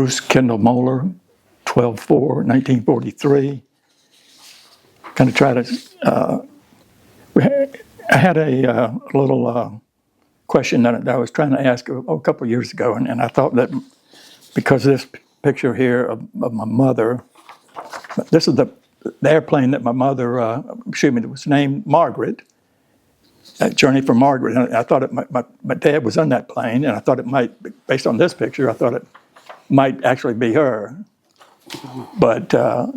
Bruce Kendall Mohler, 12/4/1943. Kind of try to. I had a little question that I was trying to ask a couple of years ago, and I thought that because of this picture here of my mother, this is the airplane that my mother, it was named Margaret. Journey for Margaret. And I thought my dad was on that plane, and I thought it might, based on this picture, I thought it might actually be her. But her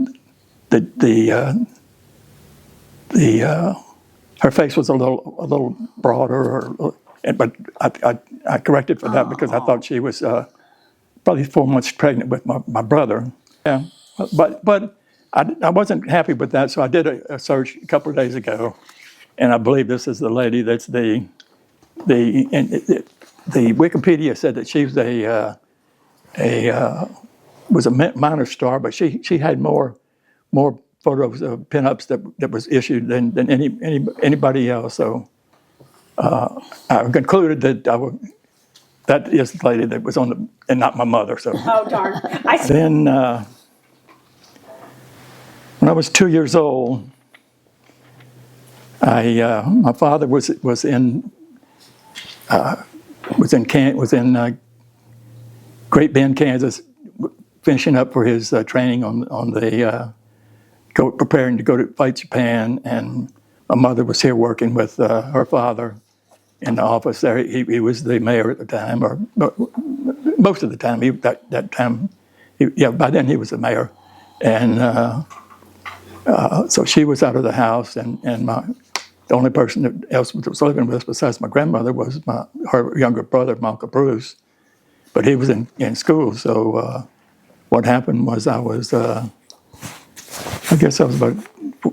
face was a little broader, but I corrected for that because I thought she was probably 4 months pregnant with my brother. Yeah, but I wasn't happy with that, so I did a search a couple of days ago. And I believe this is the lady that's the Wikipedia said that she was a minor star, but she had more photos of pinups that was issued than anybody else. So I concluded that that is the lady that was on and not my mother. So oh darn! Then when I was 2 years old. My father was in Great Bend, Kansas, finishing up for his training on the preparing to go to fight Japan, and my mother was here working with her father in the office there. He was the mayor at the time, or most of the time. That time, by then he was the mayor, and so she was out of the house, and the only person else that was living with us besides my grandmother was her younger brother, my Uncle Bruce, but he was in school. So what happened was I guess I was about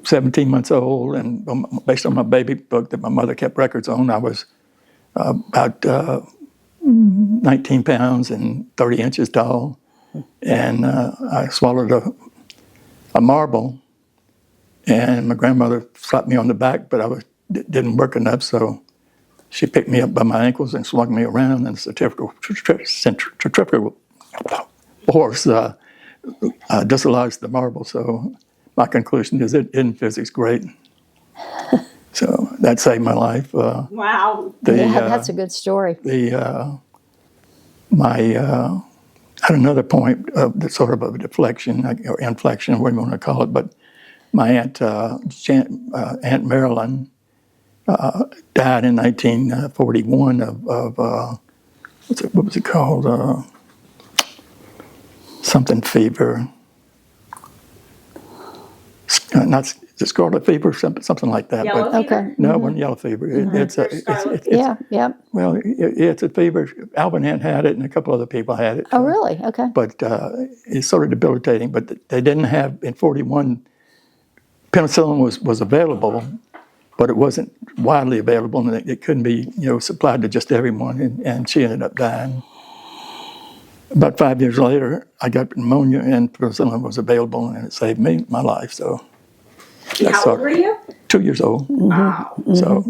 17 months old, and based on my baby book that my mother kept records on, I was about 19 pounds and 30 inches tall, and I swallowed a marble. And my grandmother slapped me on the back, but didn't work enough, so she picked me up by my ankles and swung me around, and the centrifugal force dislodged the marble. So my conclusion is it isn't physics great. So that saved my life. Wow. That's a good story. I had another point that's sort of a deflection or inflection, whatever you want to call it, but my Aunt Marilyn died in 1941 of what was it called? Something fever. Not scarlet fever, something like that. Yellow fever? Okay. No, it wasn't yellow fever. It's a fever. Alvin had it, and a couple other people had it. Oh, really? Okay. But it's sort of debilitating. But they didn't have in 41. Penicillin was available, but it wasn't widely available, and it couldn't be supplied to just everyone. And she ended up dying. About 5 years later, I got pneumonia, and penicillin was available, and it saved my life. So. How old were you? 2 years old. Wow. So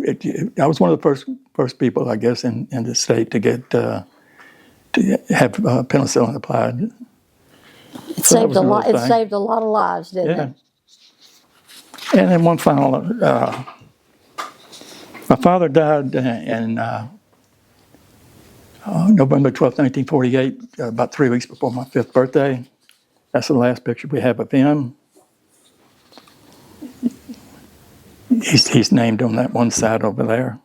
I was one of the first people, I guess, in the state to get to have penicillin applied. It saved a lot. It saved a lot of lives, didn't it? And then one final. My father died in November 12th, 1948, about 3 weeks before my 5th birthday. That's the last picture we have of him. He's named on that one side over there.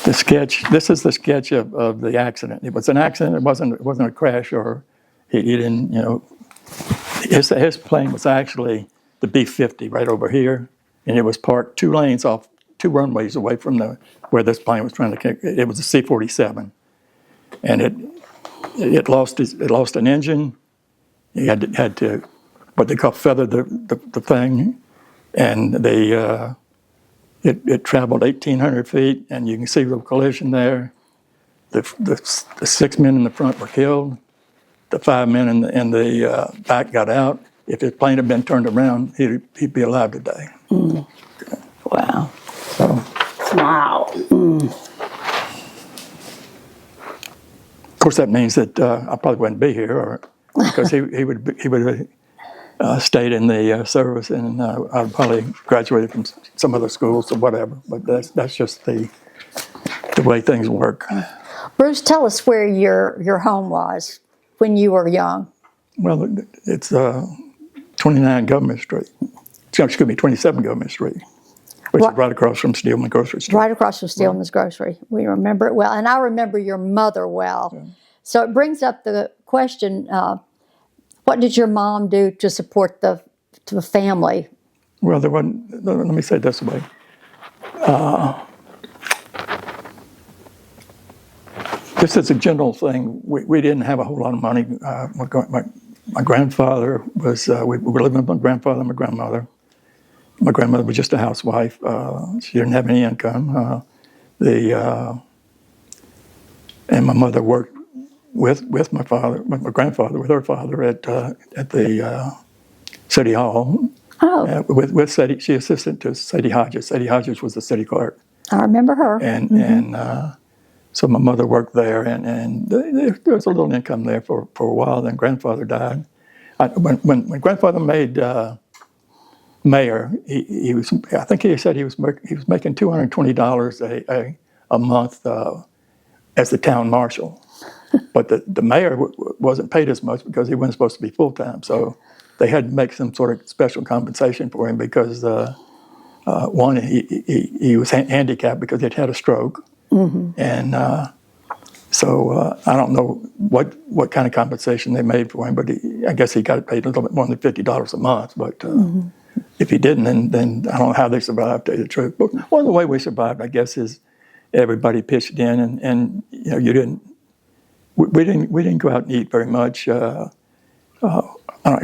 The sketch. This is the sketch of the accident. It was an accident. It wasn't a crash, or he didn't. His plane was actually the B-50 right over here, and it was parked 2 lanes off 2 runways away from where this plane was trying to kick. It was a C-47, and it lost an engine. He had to what they call feather the thing, and it traveled 1,800 feet, and you can see the collision there. The 6 men in the front were killed. The 5 men in the back got out. If his plane had been turned around, he'd be alive today. Wow. So. Wow. course, that means that I probably wouldn't be here, or because he would have stayed in the service, and I'd probably graduated from some other schools or whatever. But that's just the way things work. Bruce, tell us where your home was when you were young. Well, it's 29 Government Street. Excuse me, 27 Government Street, which is right across from Steelman Grocery Store. Right across from Steelman's Grocery. We remember it well, and I remember your mother well. Yeah. So it brings up the question: what did your mom do to support the family? Well, there wasn't. Let me say it this way. Just as a general thing, we didn't have a whole lot of money. My grandfather was. We were living with my grandfather and my grandmother. My grandmother was just a housewife. She didn't have any income. And my mother worked with my father, with my grandfather, with her father at the City Hall. Oh. With Sadie, she assisted to Sadie Hodges. Sadie Hodges was the city clerk. I remember her. And so my mother worked there, and there was a little income there for a while. Then grandfather died. When grandfather made mayor, he was. I think he said he was making $220 a month as the town marshal. But the mayor wasn't paid as much because he wasn't supposed to be full-time. So they had to make some sort of special compensation for him because, one, he was handicapped because he'd had a stroke. Mm-hmm. And so I don't know what kind of compensation they made for him, but I guess he got paid a little bit more than $50 a month. But if he didn't, then I don't know how they survived, to tell you the truth. But one of the way we survived, I guess, is everybody pitched in, and you know, we didn't go out and eat very much. I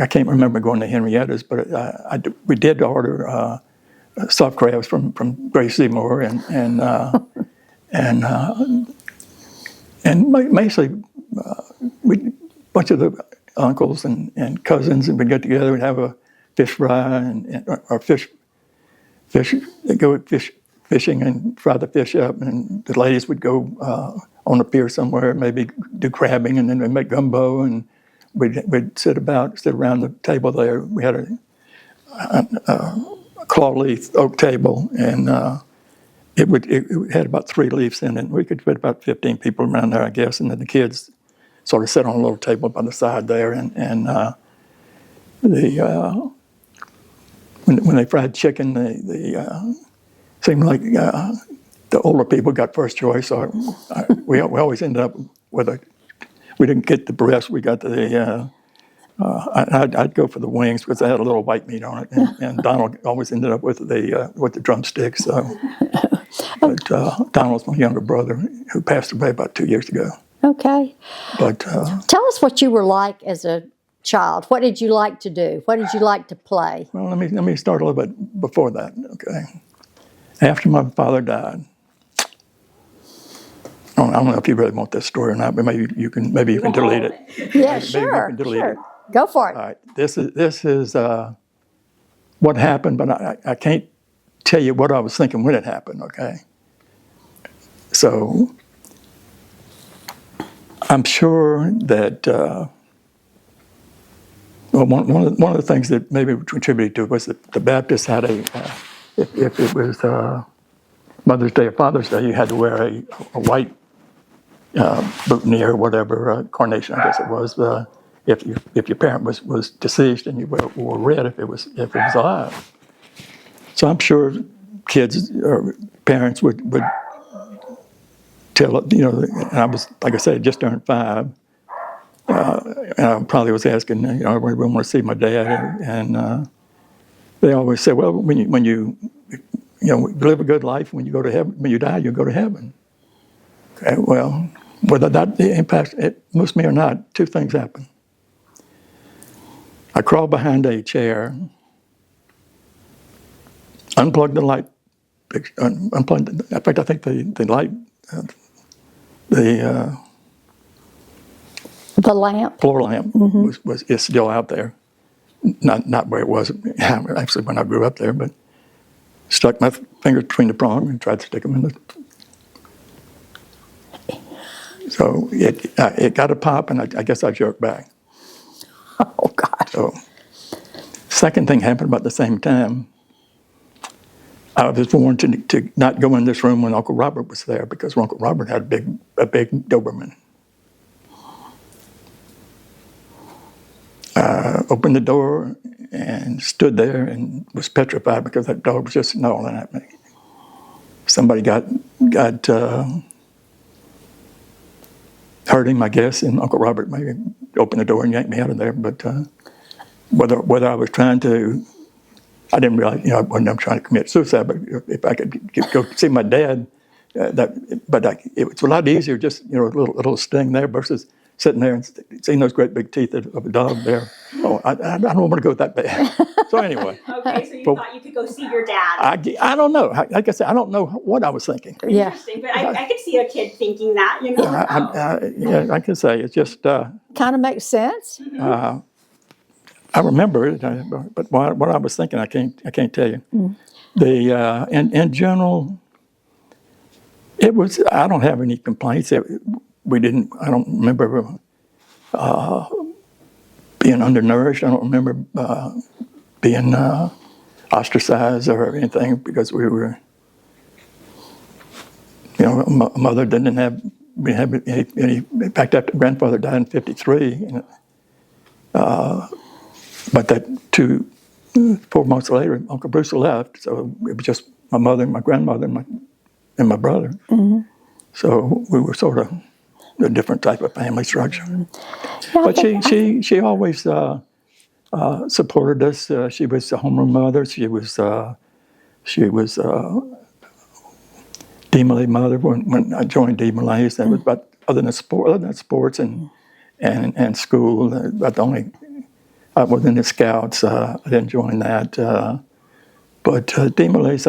can't remember going to Henrietta's, but we did order soft crabs from Grace Seymour and basically a bunch of the uncles and cousins, and we'd get together and have a fish fry or fish go fishing and fry the fish up, and the ladies would go on the pier somewhere, maybe do crabbing, and then we'd make gumbo, and we'd sit around the table there. We had a claw leaf oak table, and it had about 3 leaves in it. We could fit about 15 people around there, I guess, and then the kids sort of sat on a little table by the side there, and when they fried chicken, seemed like the older people got first choice. Or we always ended up with we didn't get the breast, we got the. I'd go for the wings because they had a little white meat on it, and Donald always ended up with the drumsticks. So, but Donald's my younger brother who passed away about 2 years ago. Okay. But tell us what you were like as a child. What did you like to do? What did you like to play? Well, let me start a little bit before that. Okay. After my father died, I don't know if you really want this story or not, but maybe you can delete it. Yeah, sure. Sure. Go for it. All right. This is what happened, but I can't tell you what I was thinking when it happened. Okay. So I'm sure that one of the things that maybe contributed to it was that the Baptists had if it was Mother's Day or Father's Day, you had to wear a white boutonniere or whatever, carnation, I guess it was. If your parent was deceased, and you wore red if it was alive. So I'm sure kids or parents would tell, and I was, like I said, just turned 5. And I probably was asking, I really want to see my dad, and they always say, well, when you live a good life, when you go to heaven, when you die, you go to heaven. Okay, well, whether that impacts it, most me or not, 2 things happen. I crawled behind a chair, unplugged the light, unplugged. In fact, I think the light, the lamp, floor lamp, is still out there. Not where it was actually when I grew up there, but stuck my fingers between the prong and tried to stick them in the. So it got a pop, and I guess I jerked back. Oh, God. So second thing happened about the same time. I was warned to not go in this room when Uncle Robert was there because Uncle Robert had a big Doberman. Opened the door and stood there and was petrified because that dog was just snarling at me. Somebody got hurt him, I guess, and Uncle Robert maybe opened the door and yanked me out of there. But whether I was trying to, I didn't realize, I wasn't trying to commit suicide. But if I could go see my dad, it was a lot easier just a little sting there versus sitting there and seeing those great big teeth of a dog there. Oh, I don't want to go that bad. So anyway. Okay, so you thought you could go see your dad. I don't know. Like I said, I don't know what I was thinking. Yeah. Interesting, but I could see a kid thinking that, Yeah, like I say, it's just. Kind of makes sense. I remember it, but what I was thinking, I can't tell you. In general, it was. I don't have any complaints. I don't remember being undernourished. I don't remember being ostracized or anything because we were. Mother didn't have. We have any. In fact, after grandfather died in '53. But that 4 months later, Uncle Bruce left, so it was just my mother and my grandmother and my brother. Mm-hmm. So we were sort of a different type of family structure. Yeah, but she always supported us. She was a homeroom mother. She was DeMolay mother when I joined DeMolay. That was about other than sports and school. About the only. I was in the Scouts. I didn't join that, but DeMolays,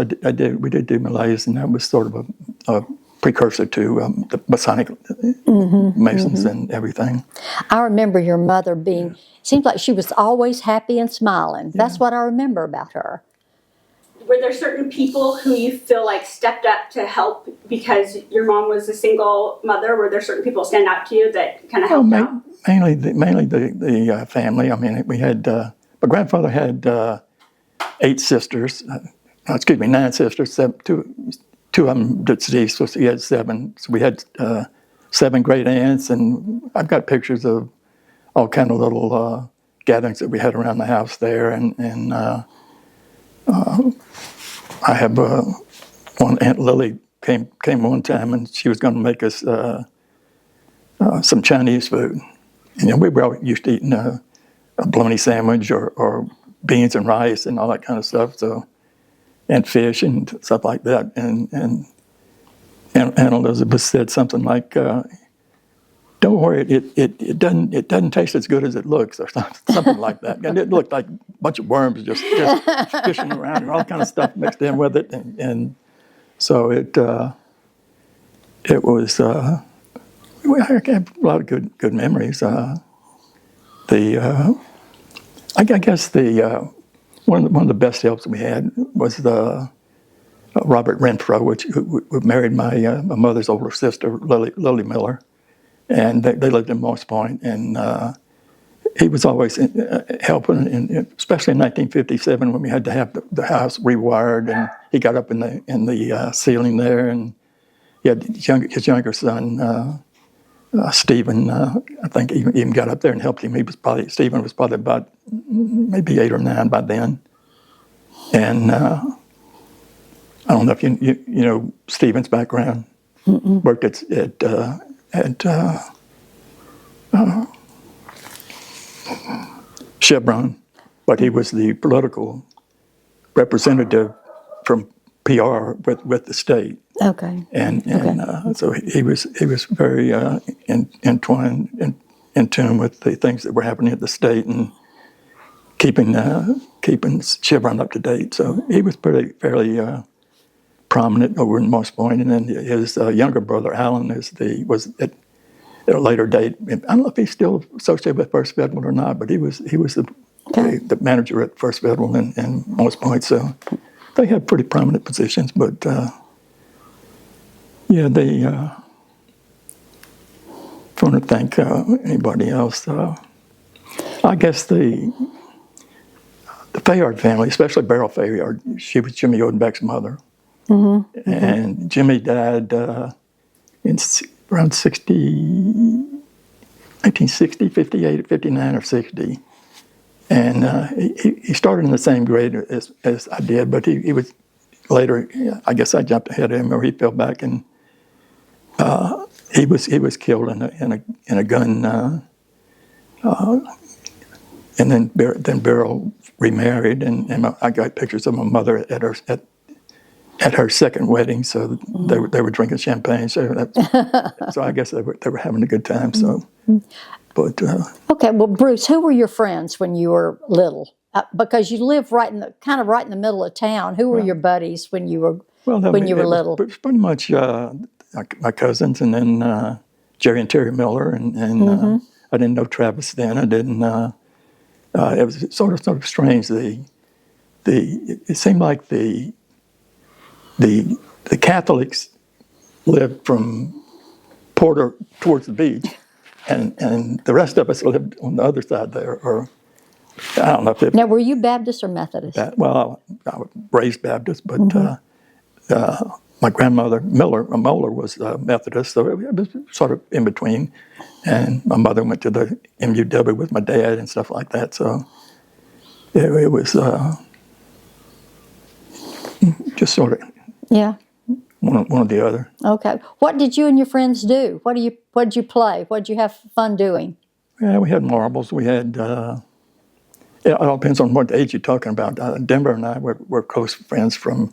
we did DeMolays, and that was sort of a precursor to the Masonic Masons and everything. I remember your mother being. Seems like she was always happy and smiling. That's what I remember about her. Were there certain people who you feel like stepped up to help because your mom was a single mother? Were there certain people stand out to you that kind of helped out? Mainly the family. I mean, we had my grandfather had 9 sisters. 9 sisters. Two of them deceased, so he had 7. So we had 7 great aunts, and I've got pictures of all kind of little gatherings that we had around the house there, and I have one Aunt Lily came one time, and she was going to make us some Chinese food. We were all used to eating a bologna sandwich or beans and rice and all that kind of stuff. So, and fish and stuff like that. And Aunt Elizabeth said something like, "Don't worry, it doesn't taste as good as it looks," or something like that. And it looked like a bunch of worms just fishing around and all kind of stuff mixed in with it. And so it was. I have a lot of good memories. I guess one of the best helps we had was the Robert Renfro, who married my mother's older sister, Lily Miller, and they lived in Moss Point, and he was always helping, especially in 1957 when we had to have the house rewired, and he got up in the ceiling there, and he had his younger son. Stephen, I think, even got up there and helped him. Stephen was probably about maybe 8 or 9 by then. And I don't know if you know Stephen's background. Worked at Chevron, but he was the political representative from PR with the state. Okay. And so he was very entwined in tune with the things that were happening at the state and keeping Chevron up to date. So he was fairly prominent over in Moss Point. And then his younger brother Alan was at a later date. I don't know if he's still associated with First Federal or not, but he was the manager at First Federal in Moss Point. So they had pretty prominent positions, but. Yeah, trying to think anybody else. I guess the Fayard family, especially Beryl Fayard, she was Jimmy Odenbeck's mother. And Jimmy died in around 1960, 58, 59 or 60. And he started in the same grade as I did, but he was later, I guess I jumped ahead of him, or he fell back, and he was killed in a gun. And then Beryl remarried, and I got pictures of my mother at her second wedding. So they were drinking champagne. So so I guess they were having a good time. So, but Okay, well, Bruce, who were your friends when you were little? Because you lived right in the middle of town. Who were your buddies when you were little? It was pretty much my cousins, and then Jerry and Terry Miller, and I didn't know Travis then. I didn't. It was sort of strange. It seemed like the Catholics lived from Porter towards the beach, and the rest of us lived on the other side there. Or I don't know if it. Now, were you Baptist or Methodist? Well, I was raised Baptist, but my grandmother Mohler was Methodist, so it was sort of in between. And my mother went to the MUW with my dad and stuff like that. So it was just sort of one or the other. Okay. What did you and your friends do? What did you play? What did you have fun doing? Yeah, we had marbles. We had. It all depends on what age you're talking about. Denver and I were close friends from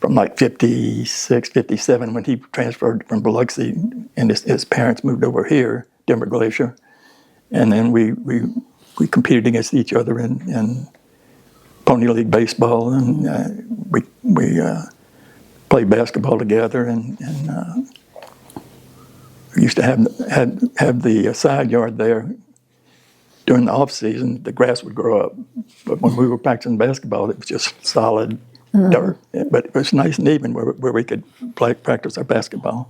like 56, 57, when he transferred from Biloxi, and his parents moved over here, Denver Glacier. And then we competed against each other in Pony League baseball, and we played basketball together, and we used to have the side yard there. During the off season, the grass would grow up, but when we were practicing basketball, it was just solid dirt. But it was nice and even where we could practice our basketball.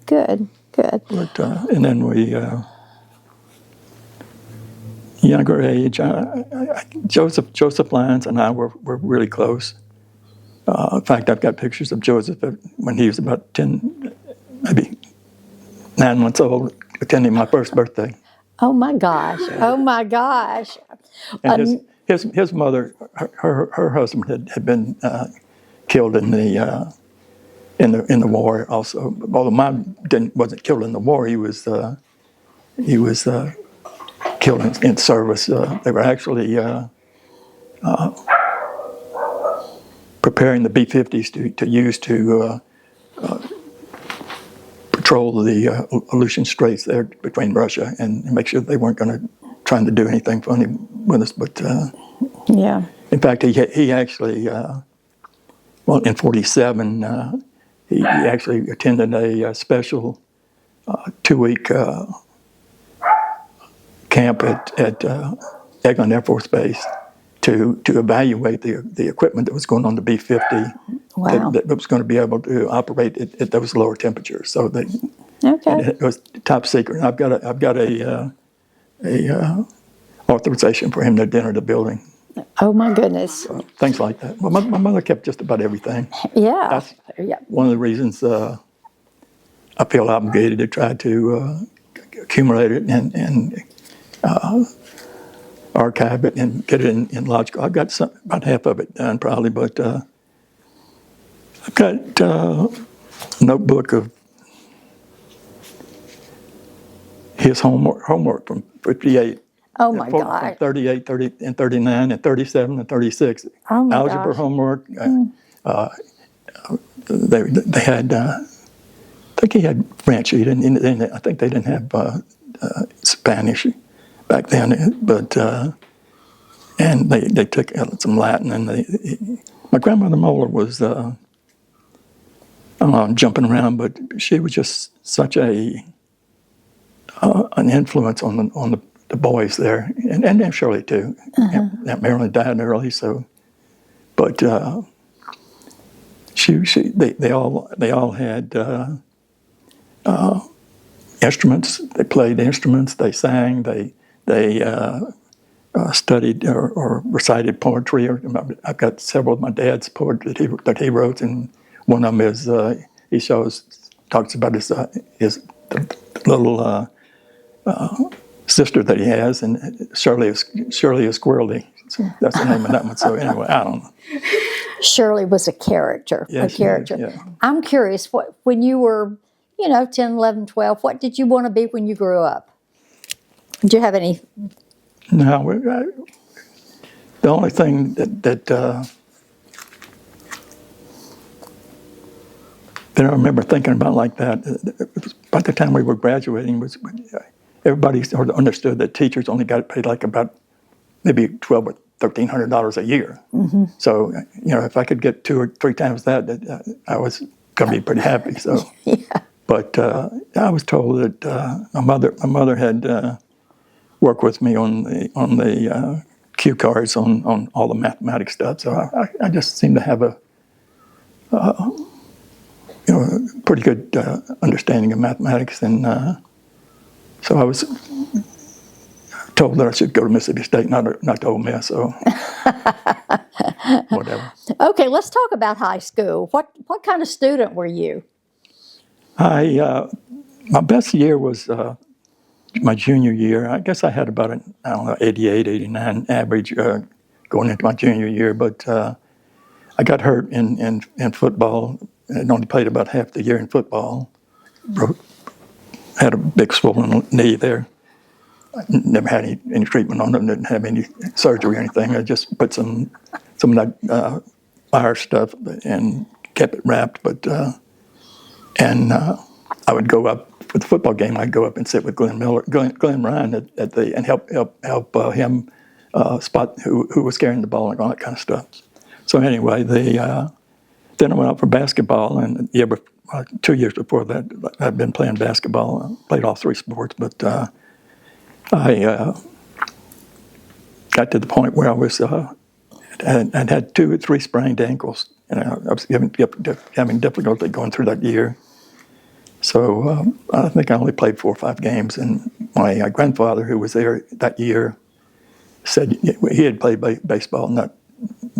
Good. But and then we younger age, Joseph Lyons and I were really close. In fact, I've got pictures of Joseph when he was about 10, maybe 9 months old, attending my first birthday. Oh my gosh! Oh my gosh! And his mother, her husband had been killed in the war also. Although mine wasn't killed in the war, he was killed in service. They were actually preparing the B-50s to use to patrol the Aleutian Straits there between Russia and make sure they weren't trying to do anything funny with us. But in fact, he actually, in 47, he actually attended a special 2-week camp at Eglin Air Force Base to evaluate the equipment that was going on the B-50. Wow. That was going to be able to operate at those lower temperatures. So it was top secret. And I've got a authorization for him to enter the building. Oh my goodness. Things like that. Well, my mother kept just about everything. Yeah. That's one of the reasons I feel obligated to try to accumulate it and archive it and get it in logical. I've got about half of it done probably, but I've got a notebook of his homework from 58. Oh my God. From 38, 30, and 39, and 37, and 36. Oh my Algebra gosh. homework. They had, I think he had French. I think they didn't have Spanish back then, but and they took some Latin, and my grandmother Mohler was jumping around, but she was just such an influence on the boys there, and Shirley too. Aunt Marilyn died early, so but they all had instruments. They played instruments. They sang. They studied or recited poetry. I've got several of my dad's poetry that he wrote, and one of them is he talks about his the little sister that he has, and Shirley is Squirrely. So that's the name of that one. So anyway, I don't know. Shirley was a character. Yeah, a character. yeah. I'm curious, when you were, 10, 11, 12, what did you want to be when you grew up? Did you have any? No, the only thing that I remember thinking about like that, by the time we were graduating, was everybody sort of understood that teachers only got paid like about maybe $1,200 or $1,300 a year. Mm-hmm. So, if I could get 2 or 3 times that, I was going to be pretty happy. So, Yeah. But I was told that my mother had worked with me on the cue cards on all the mathematics stuff. So I just seemed to have a pretty good understanding of mathematics, and so I was told that I should go to Mississippi State, not to Ole Miss. So whatever. Okay, let's talk about high school. What kind of student were you? My best year was my junior year. I guess I had about an 88, 89 average going into my junior year, but I got hurt in football. I only played about half the year in football. Had a big swollen knee there. I never had any treatment on it. Didn't have any surgery or anything. I just put some of that fire stuff and kept it wrapped. But I would go up for the football game. I'd go up and sit with Glenn Ryan and help him spot who was carrying the ball and all that kind of stuff. So anyway, then I went out for basketball, and 2 years before that, I'd been playing basketball. I played all 3 sports, but I got to the point where I was I'd had 2 or 3 sprained ankles, and I was having difficulty going through that year. So I think I only played 4 or 5 games, and my grandfather, who was there that year, said he had played baseball, not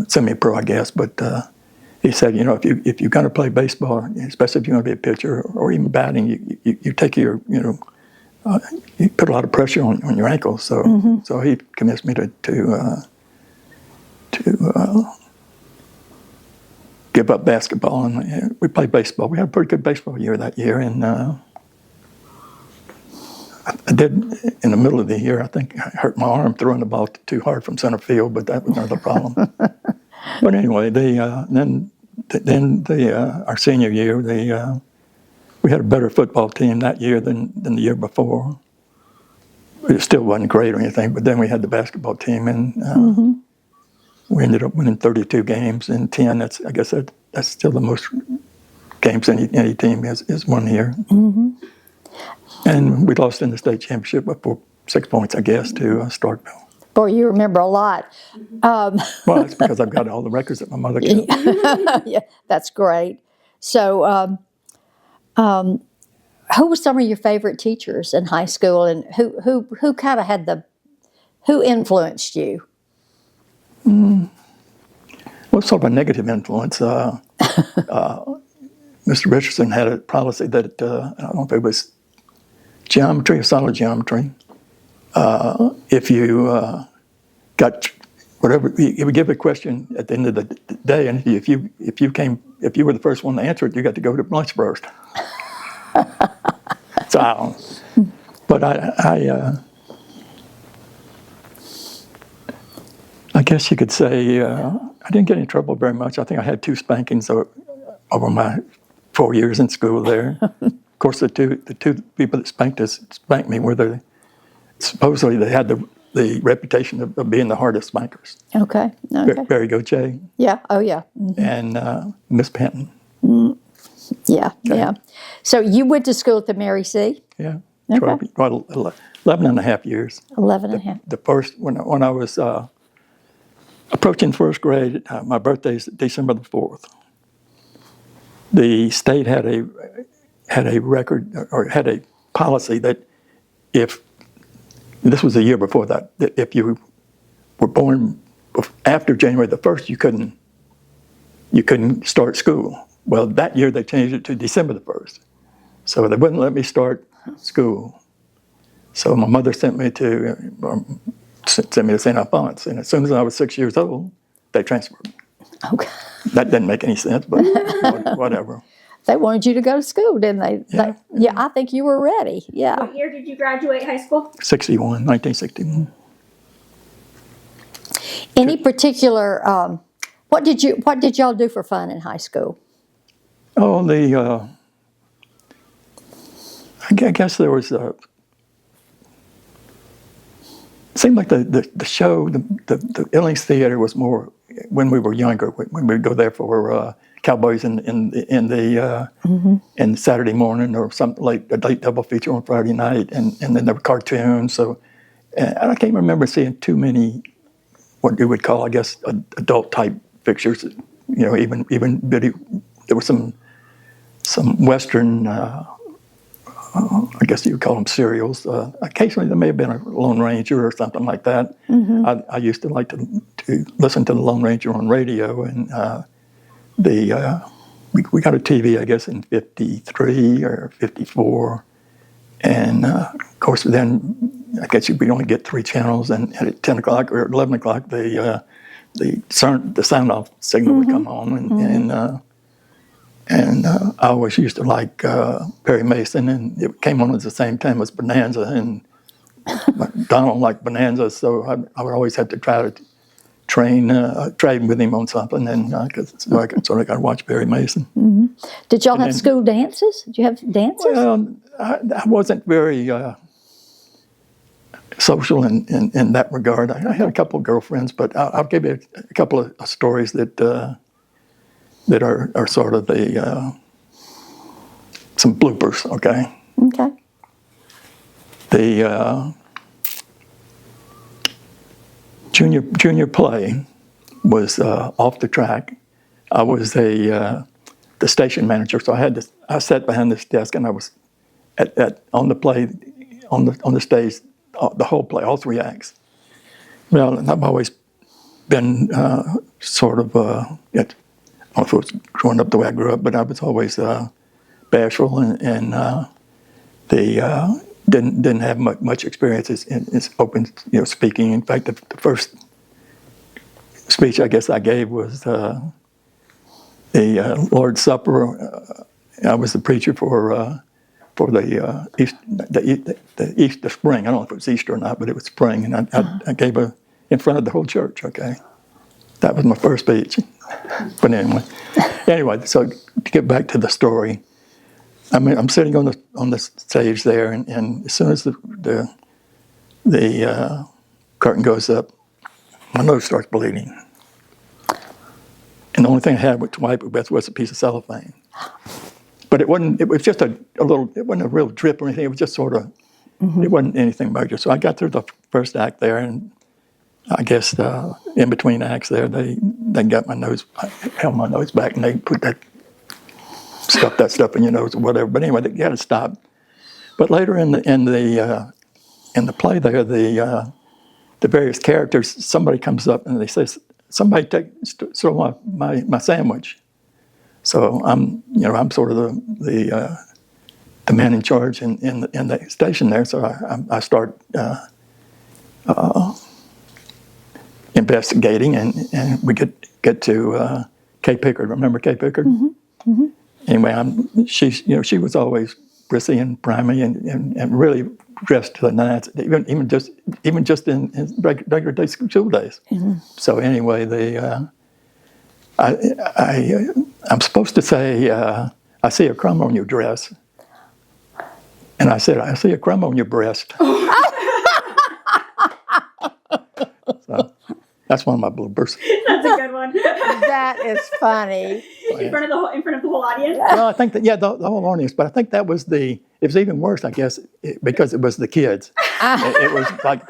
semi-pro, I guess, but he said, if you're going to play baseball, especially if you're going to be a pitcher or even batting, you take your, you put a lot of pressure on your ankles. So so he convinced me to give up basketball, and we played baseball. We had a pretty good baseball year that year, and I did, in the middle of the year, I think I hurt my arm throwing the ball too hard from center field, but that was another problem. But anyway, then our senior year, we had a better football team that year than the year before. It still wasn't great or anything, but then we had the basketball team, and we ended up winning 32 games in 10. I guess that's still the most games any team has won here. Mm-hmm. And we lost in the state championship by 6 points, I guess, to Starkville. Boy, you remember a lot. Well, that's because I've got all the records that my mother kept. Yeah, that's great. So, who were some of your favorite teachers in high school, and who kind of who influenced you? Well, sort of a negative influence. Mr. Richardson had a policy that I don't know if it was geometry or solid geometry. If you got whatever, he would give a question at the end of the day, and if you were the first one to answer it, you got to go to lunch first. So I don't. But I guess you could say I didn't get in trouble very much. I think I had 2 spankings over my 4 years in school there. Of course, the two people that spanked me supposedly they had the reputation of being the hardest spankers. Okay. Barry Gauthier. Yeah. Oh, yeah. Mm-hmm. And Miss Penton. Yeah. Okay. Yeah. So you went to school at the Mary C. Yeah. Okay. 11 and a half years. 11 and a half. The first, when I was approaching 1st grade, my birthday is December the 4th. The state had a record, or had a policy that if, this was a year before that if you were born after January the 1st, you couldn't start school. Well, that year they changed it to December the 1st. So they wouldn't let me start school. So my mother sent me to St. Alphonse, and as soon as I was 6 years old, they transferred me. Okay. That didn't make any sense, but whatever. They wanted you to go to school, didn't they? Yeah, I think you were ready. Yeah. What year did you graduate high school? 1961. Any particular? What did y'all do for fun in high school? Oh, I guess there was it seemed like the show, the Illings Theater was more when we were younger. When we'd go there for Cowboys in Saturday morning, or something like a late double feature on Friday night, and then there were cartoons. So I can't remember seeing too many what you would call, I guess, adult type pictures. You know, even video. There were some Western. I guess you would call them serials. Occasionally there may have been a Lone Ranger or something like that. I used to like to listen to the Lone Ranger on radio, and we got a TV, I guess, in 53 or 54. And of course then, I guess we'd only get 3 channels, and at 10 o'clock or 11 o'clock the sound off signal would come on, and I always used to like Perry Mason, and it came on at the same time as Bonanza, and Donald liked Bonanza, so I would always have to try to trade with him on something, and so I got to watch Perry Mason. Did y'all have school dances? Did you have dances? Well, I wasn't very social in that regard. I had a couple of girlfriends, but I'll give you a couple of stories that are sort of some bloopers, okay? Okay. The junior play was off the track. I was the station manager, so I sat behind this desk, and I was on the play, on the stage, the whole play, all 3 acts. Well, and I've always been sort of I don't know if it was growing up the way I grew up, but I was always bashful and didn't have much experience in open speaking. In fact, the first speech I guess I gave was the Lord's Supper. I was the preacher for the spring. I don't know if it was Easter or not, but it was spring, and I gave in front of the whole church. Okay, that was my first speech. But anyway, so to get back to the story, I mean, I'm sitting on the stage there, and as soon as the curtain goes up, my nose starts bleeding, and the only thing I had to wipe it with was a piece of cellophane. But it wasn't. It was just a little. It wasn't a real drip or anything. It was just sort of. It wasn't anything major. So I got through the first act there, and I guess in between acts there, they got my nose, held my nose back, and they put that stuff in your nose or whatever. But anyway, they got to stop. But later in the play there, the various characters, somebody comes up and they say, "Somebody stole my sandwich." So I'm sort of the man in charge in the station there. So I start. Investigating, and we get to Kay Pickard. Remember Kay Pickard? Anyway, she was always prissy and primey and really dressed to the nines, even just in regular day school days. So anyway, I'm supposed to say, "I see a crumb on your dress," and I said, "I see a crumb on your breast." So that's one of my bloopers. That's a good one. That is funny. In front of the whole audience. Well, I think that the whole audience, but I think that was it was even worse, I guess, because it was the kids. It was like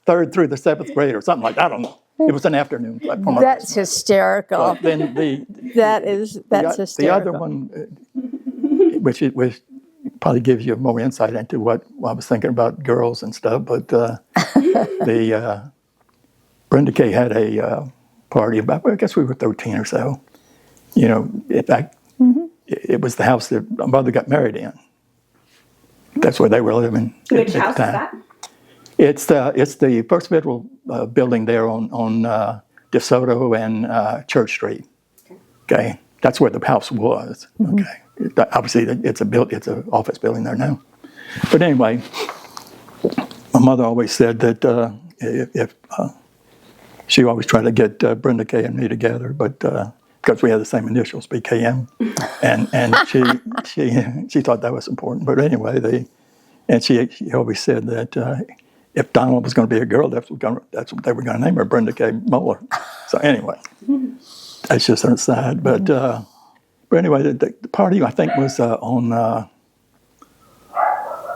3rd through the 7th grade or something like that. I don't know. It was an afternoon. That's hysterical. But then That's hysterical. the other one, which it was probably gives you more insight into what I was thinking about girls and stuff. But Brenda Kay had a party about, well, I guess we were 13 or so. You know, in fact, it was the house that my mother got married in. That's where they were living Which at house the is time. that? It's the First Federal building there on DeSoto and Church Street. Okay, that's where the house was. Okay, obviously it's an office building there now. But anyway, my mother always said that if she always tried to get Brenda Kay and me together, but because we had the same initials, BKM, and she thought that was important. But anyway, she always said that if Donald was going to be a girl, that's what they were going to name her, Brenda Kay Mohler. So anyway, that's just an aside. But anyway, the party I think was on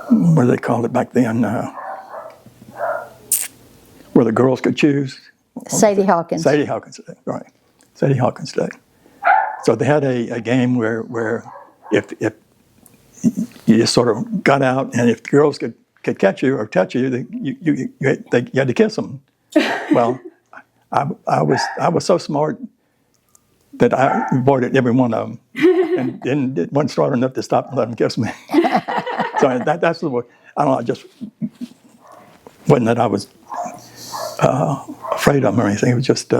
what do they call it back then, where the girls could choose. Sadie Hawkins. Sadie Hawkins Day, right? Sadie Hawkins Day. So they had a game where if you just sort of got out, and if the girls could catch you or touch you, you had to kiss them. Well, I was so smart that I avoided every one of them, and it wasn't smart enough to stop and let them kiss me. So that's the way. I don't know. I just wasn't that I was afraid of them or anything. It was just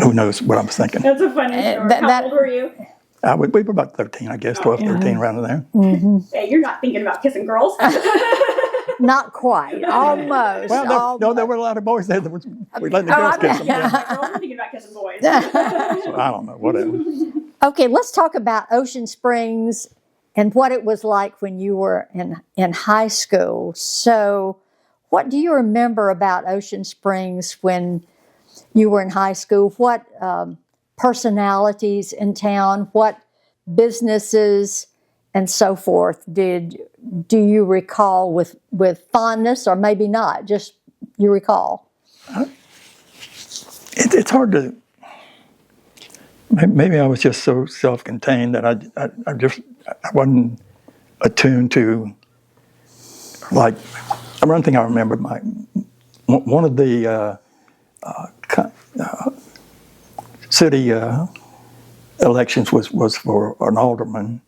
who knows what I was thinking. That's a funny story. How old were you? We were about 13, I guess, 12, 13, around in there. Hey, you're not thinking about kissing girls. Not quite. Almost. Well, no, there were a lot of boys there that we let the girls kiss them. Yeah. Girls are thinking about kissing boys. So I don't know, whatever. Okay, let's talk about Ocean Springs and what it was like when you were in high school. So what do you remember about Ocean Springs when you were in high school? What personalities in town, what businesses and so forth do you recall with fondness, or maybe not, just you recall? It's hard to, maybe I was just so self-contained that I wasn't attuned to, like, one thing I remember, one of the city elections was for an alderman,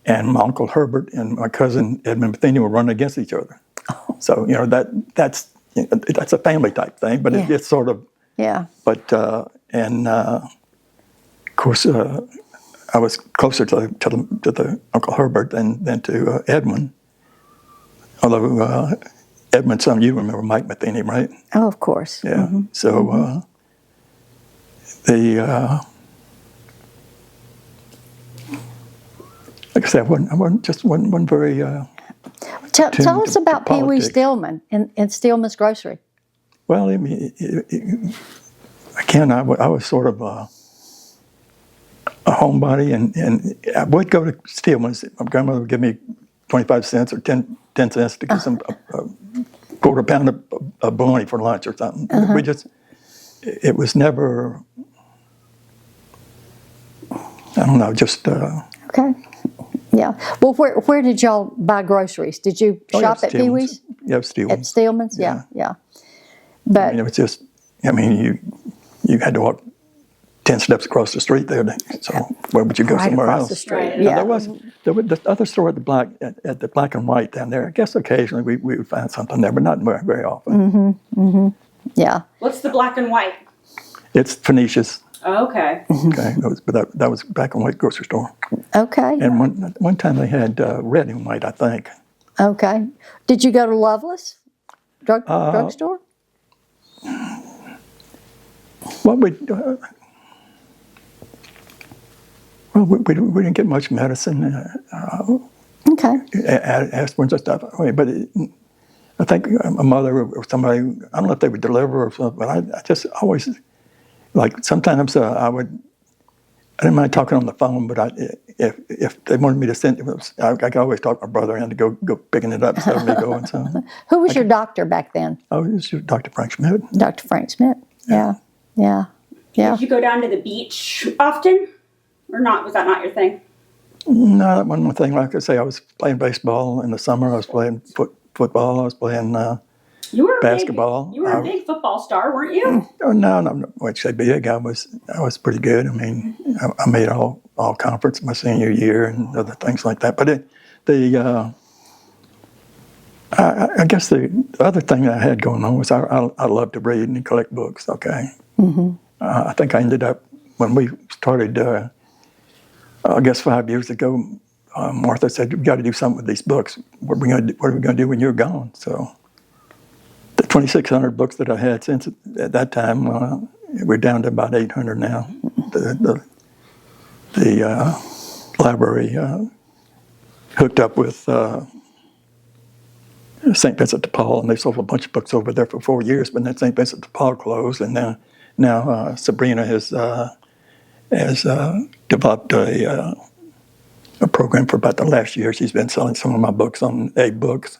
and my Uncle Herbert and my cousin Edmund Matheny were running against each other. So, that's a family type thing, but it's sort of, yeah. But, of course, I was closer to the Uncle Herbert than to Edmund. Although Edmund's son, you remember Mike Matheny, right? Oh, of course. Yeah. Mm-hmm. So like I said, I wasn't very. Tell us about Pee Wee politics. Stillman and Stillman's Grocery. Well, I mean, again, I was sort of a homebody, and I would go to Stillman's. My grandmother would give me 25 cents or 10 cents to get some quarter pound of bologna for lunch or something. We just, it was never, I don't know, just. Okay. Yeah. Well, where did y'all buy groceries? Did you shop at Pee Wee's? Yeah, Stillman's. At Stillman's? Yeah. But I mean, it was just, you had to walk 10 steps across the street there. So where would you go right somewhere across else? the street. Right. Yeah. There was the other store at the Black and White down there. I guess occasionally we would find something there, but not very often. Yeah. What's the Black and White? It's Phoenicia's. Oh, okay. Okay, that was Black and White grocery store. Okay. And one time they had red and white, I think. Okay. Did you go to Loveless drugstore? Well, we didn't get much medicine. Okay. Aspirins and stuff. But I think a mother or somebody, I don't know if they would deliver or something, but I just always, like sometimes I didn't mind talking on the phone, but if they wanted me to send, I could always talk my brother in to go picking it up instead of me going. So. Who was your doctor back then? Oh, it was Dr. Frank Schmidt. Dr. Frank Schmidt. Yeah. Did you go down to the beach often? Or not? Was that not your thing? No, that wasn't my thing. Like I say, I was playing baseball in the summer. I was playing football. I was playing You were basketball. You were a big football star, weren't you? Oh, no, I'd say big. I was pretty good. I mean, I made all conference my senior year and other things like that. But I guess the other thing that I had going on was I love to read and collect books. Okay, I think I ended up when we started. I guess 5 years ago, Martha said, "We've got to do something with these books. What are we going to do when you're gone?" So the 2,600 books that I had since at that time, we're down to about 800 now. The library hooked up with St. Vincent de Paul, and they sold a bunch of books over there for 4 years. But then St. Vincent de Paul closed, and now Sabrina has developed a program for about the last year. She's been selling some of my books on A-Books.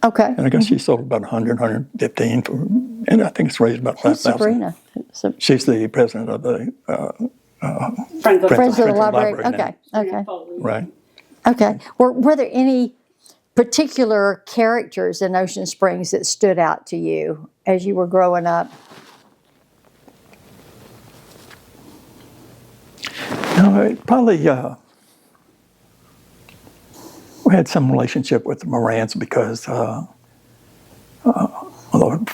Okay. And I guess she sold about 100, 115, and I think it's raised about 5,000. Sabrina? She's the president of the Friends of Friends of the Friends library. Library now. Okay. Right. Okay. Were there any particular characters in Ocean Springs that stood out to you as you were growing up? No, probably we had some relationship with the Morans because although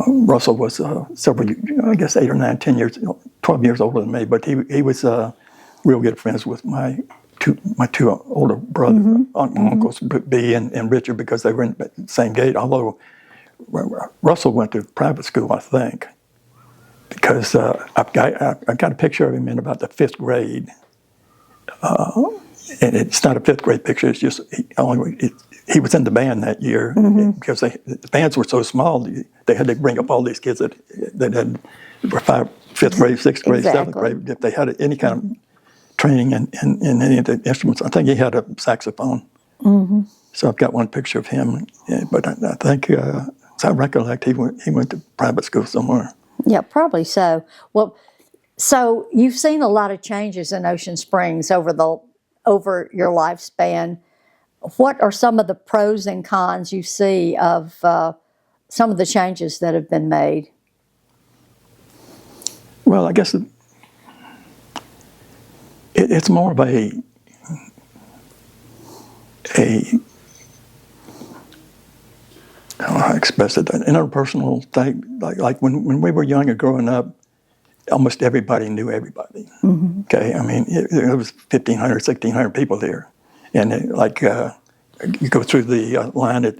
Russell was several, I guess 8 or 9, 10 years, 12 years older than me, but he was real good friends with my two older brothers, uncles, B and Richard, because they were in the same gate. Although Russell went to private school, I think, because I've got a picture of him in about the 5th grade. And it's not a 5th grade picture. It's just he was in the band that year because the bands were so small. They had to bring up all these kids that had were 5th grade, 6th grade, Exactly. 7th grade. If they had any kind of training in any of the instruments, I think he had a saxophone. So I've got one picture of him. But I think, as I recollect, he went to private school somewhere. Yeah, probably so. Well, so you've seen a lot of changes in Ocean Springs over your lifespan. What are some of the pros and cons you see of some of the changes that have been made? Well, I guess it's more of a how do I express it, an interpersonal thing. Like when we were younger growing up, almost everybody knew everybody. Okay, I mean, it was 1,500, 1,600 people there. And you go through the line at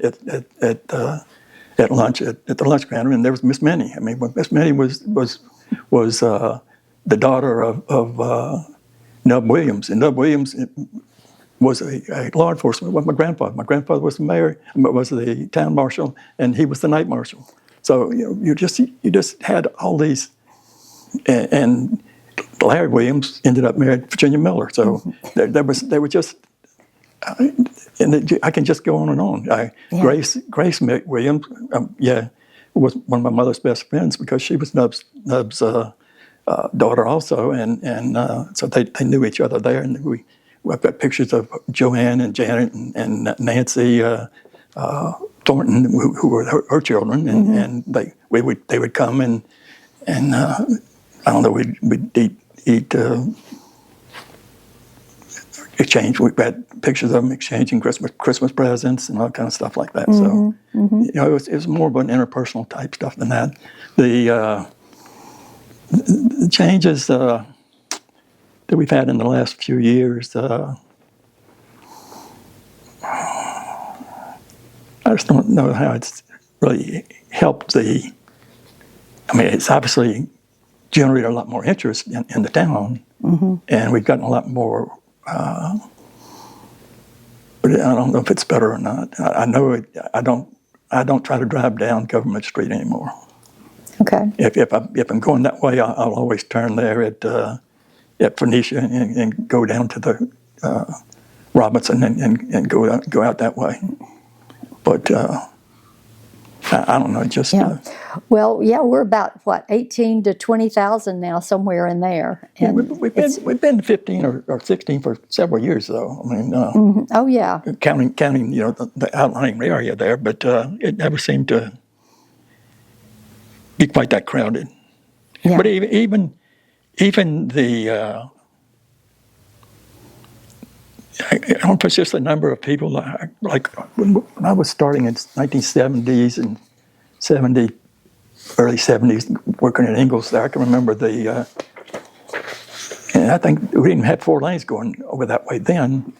lunch, at the lunch counter, and there was Miss Minnie. I mean, Miss Minnie was the daughter of Nub Williams. And Nub Williams was a law enforcement with my grandfather. My grandfather was the mayor, was the town marshal, and he was the night marshal. So you just had all these, and Larry Williams ended up married Virginia Miller. So they were just, and I can just go on and on. Grace Williams, was one of my mother's best friends because she was Nub's daughter also, and so they knew each other there, and I've got pictures of Joanne and Janet and Nancy Thornton, who were her children, and they would come and I don't know, we'd eat exchange. We've had pictures of them exchanging Christmas presents and all kind of stuff like that. So it was more of an interpersonal type stuff than that. The changes that we've had in the last few years, I just don't know how it's really helped I mean, it's obviously generated a lot more interest in the town, and we've gotten a lot more, but I don't know if it's better or not. I know I don't try to drive down Government Street anymore. Okay. If I'm going that way, I'll always turn there at Phoenicia and go down to the Robinson and go out that way. But I don't know, just Yeah. Well, yeah, we're about what 18 to 20,000 now, somewhere in there. yeah, And we've been 15 or 16 for several years though. I mean, oh yeah, counting the outlying area there, but it never seemed to be quite that crowded. yeah. But even the I don't know if it's just the number of people. Like when I was starting in 1970s and 70, early 70s, working at Ingalls there, I can remember and I think we didn't have 4 lanes going over that way then,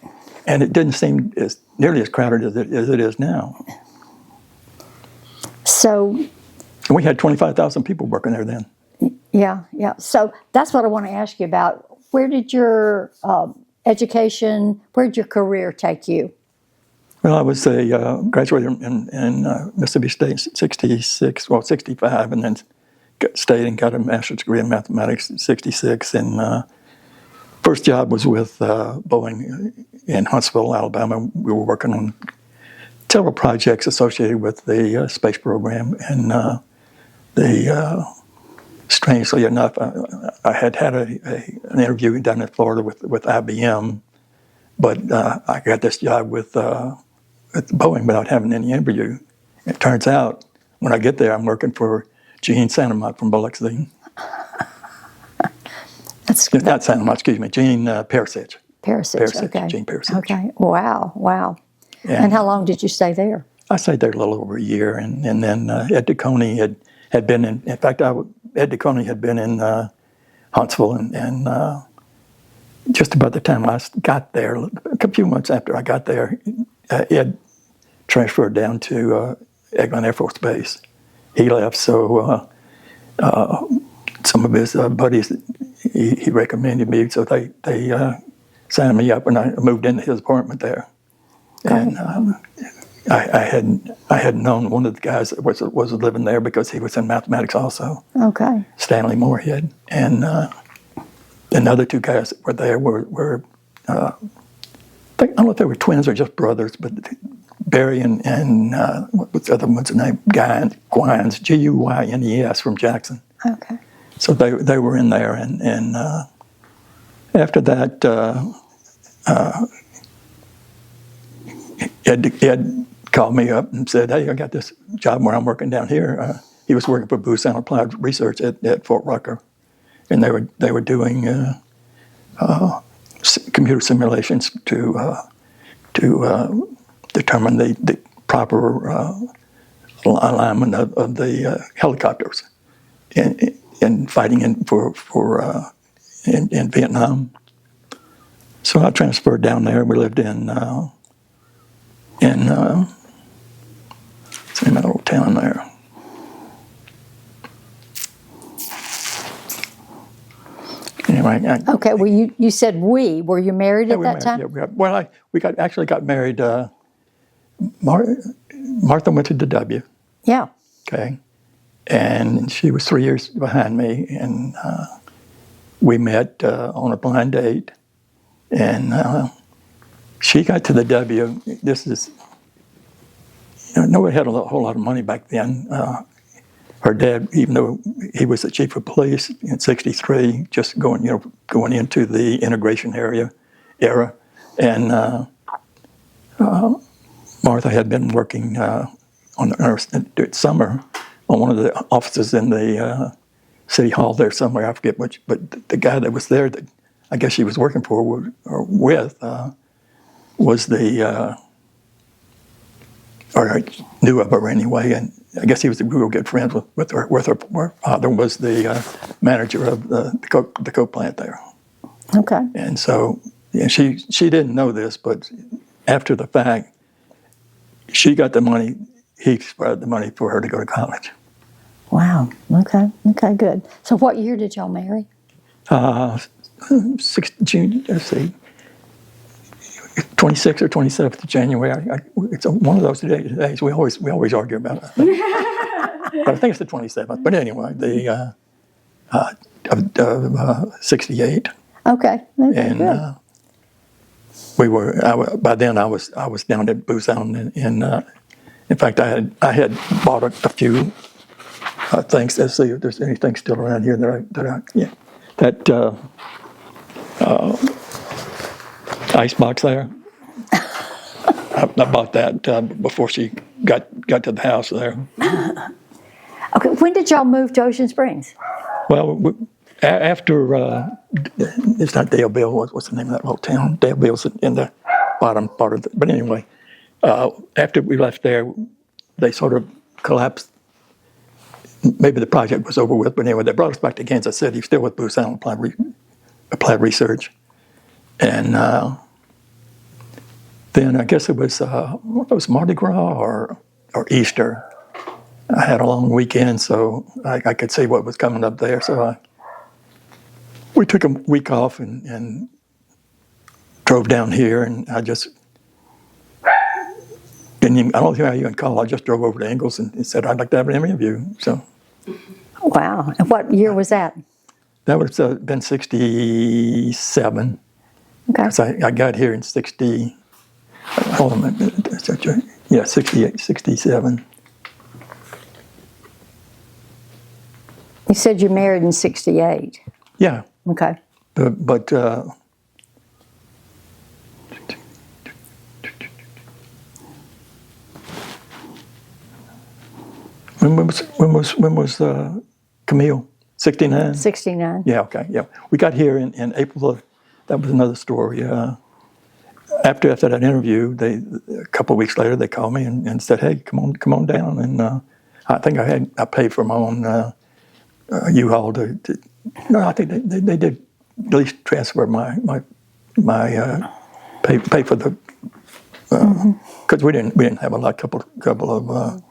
and it didn't seem nearly as crowded as it is now. So And we had 25,000 people working there then. yeah, yeah. So that's what I want to ask you about. Where did your education, where did your career take you? Well, I was a graduated in Mississippi State in 65, and then stayed and got a master's degree in mathematics in 66. And first job was with Boeing in Huntsville, Alabama. We were working on several projects associated with the space program. And strangely enough, I had an interview down in Florida with IBM, but I got this job with Boeing without having any interview. It turns out when I get there, I'm working for Gene Santamont from Biloxi. That's Not Santamont, excuse me, Gene Perisich. Perisich. Okay. Gene Perisich. Okay. Wow. And how long did you stay there? I stayed there a little over a year, and then Ed DeConey had been in fact, Ed DeConey had been in Huntsville, and just about the time I got there, a few months after I got there, Ed transferred down to Eglin Air Force Base. He left, so some of his buddies, he recommended me, so they signed me up, and I moved into his apartment there. And I had known one of the guys that was living there because he was in mathematics also. Okay. Stanley Moorhead, and the other 2 guys that were there were I don't know if they were twins or just brothers, but Barry and what's the other one's name? Guines, Guynes from Jackson. Okay. So they were in there, and after that, Ed called me up and said, "Hey, I got this job where I'm working down here." He was working for Booz Allen Applied Research at Fort Rucker, and they were doing computer simulations to determine the proper alignment of the helicopters in fighting in Vietnam. So I transferred down there. We lived in what's the name of that little town there? Anyway. Okay. Well, you said we. Were you married at that time? Yeah, we actually got married. Martha went to the W. Yeah. Okay, and she was 3 years behind me, and we met on a blind date, and she got to the W. This is, nobody had a whole lot of money back then. Her dad, even though he was the chief of police in '63, just going into the integration era, and Martha had been working summer on one of the offices in the city hall there somewhere. I forget which, but the guy that was there that I guess she was working for or with was or I knew of her anyway, and I guess he was real good friends with her. Her father was the manager of the coke plant there. Okay. And so she didn't know this, but after the fact, she got the money. He spread the money for her to go to college. Wow. Okay. Okay. Good. So, what year did y'all marry? June. Let's see. 26th or 27th of January. It's one of those days. We always argue about it. But I think it's the 27th. But anyway, the '68. Okay. And good. we were. By then, I was down at Booz Allen In fact, I had bought a few things. Let's see if there's anything still around here that ice box there. I bought that before she got to the house there. Okay, when did y'all move to Ocean Springs? Well, after it's not Daleville. What's the name of that little town? Daleville's in the bottom part of it. But anyway, after we left there, they sort of collapsed. Maybe the project was over with, but anyway, they brought us back to Kansas City, still with Booz Allen Applied Research, and then I guess it was Mardi Gras or Easter. I had a long weekend, so I could see what was coming up there. So we took a week off and drove down here, and I just didn't even, I don't know how you can call. I just drove over to Ingalls and said I'd like to have an interview. So. Wow. And what year was that? That would have been 67. Okay. So I got here in 60. Hold on a minute. Is that right? Yeah, 68, 67. You said you married in 68. Yeah. Okay. But when was Camille? 69? 69. Yeah, okay, yeah. We got here in April of, that was another story. After that interview, a couple of weeks later, they called me and said, "Hey, come on down." And I think I paid for my own U-Haul to no, I think they did at least transfer my pay for the because we didn't have a couple of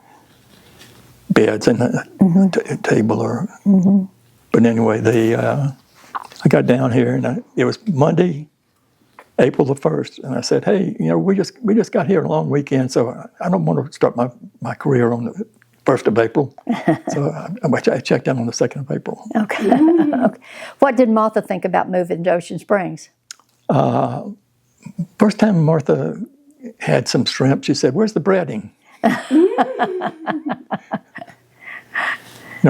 beds and a table or. But anyway, I got down here and it was Monday, April the 1st, and I said, "Hey, we just got here a long weekend, so I don't want to start my career on the 1st of April." So I checked in on the 2nd of April. Okay. Okay. What did Martha think about moving to Ocean Springs? First time Martha had some shrimp, she said, "Where's the breading?"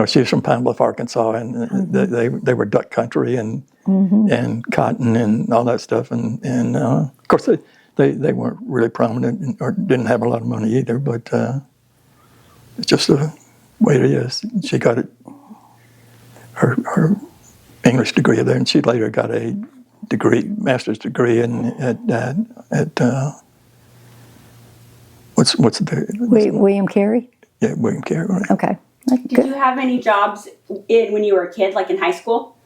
She was from Pine Bluff, Arkansas, and they were duck country and cotton and all that stuff. And of course, they weren't really prominent or didn't have a lot of money either, but it's just the way it is. She got her English degree there, and she later got a master's degree at what's the William Carey? Yeah, William Carey. Right. Okay. Did you have any jobs when you were a kid, like in high school?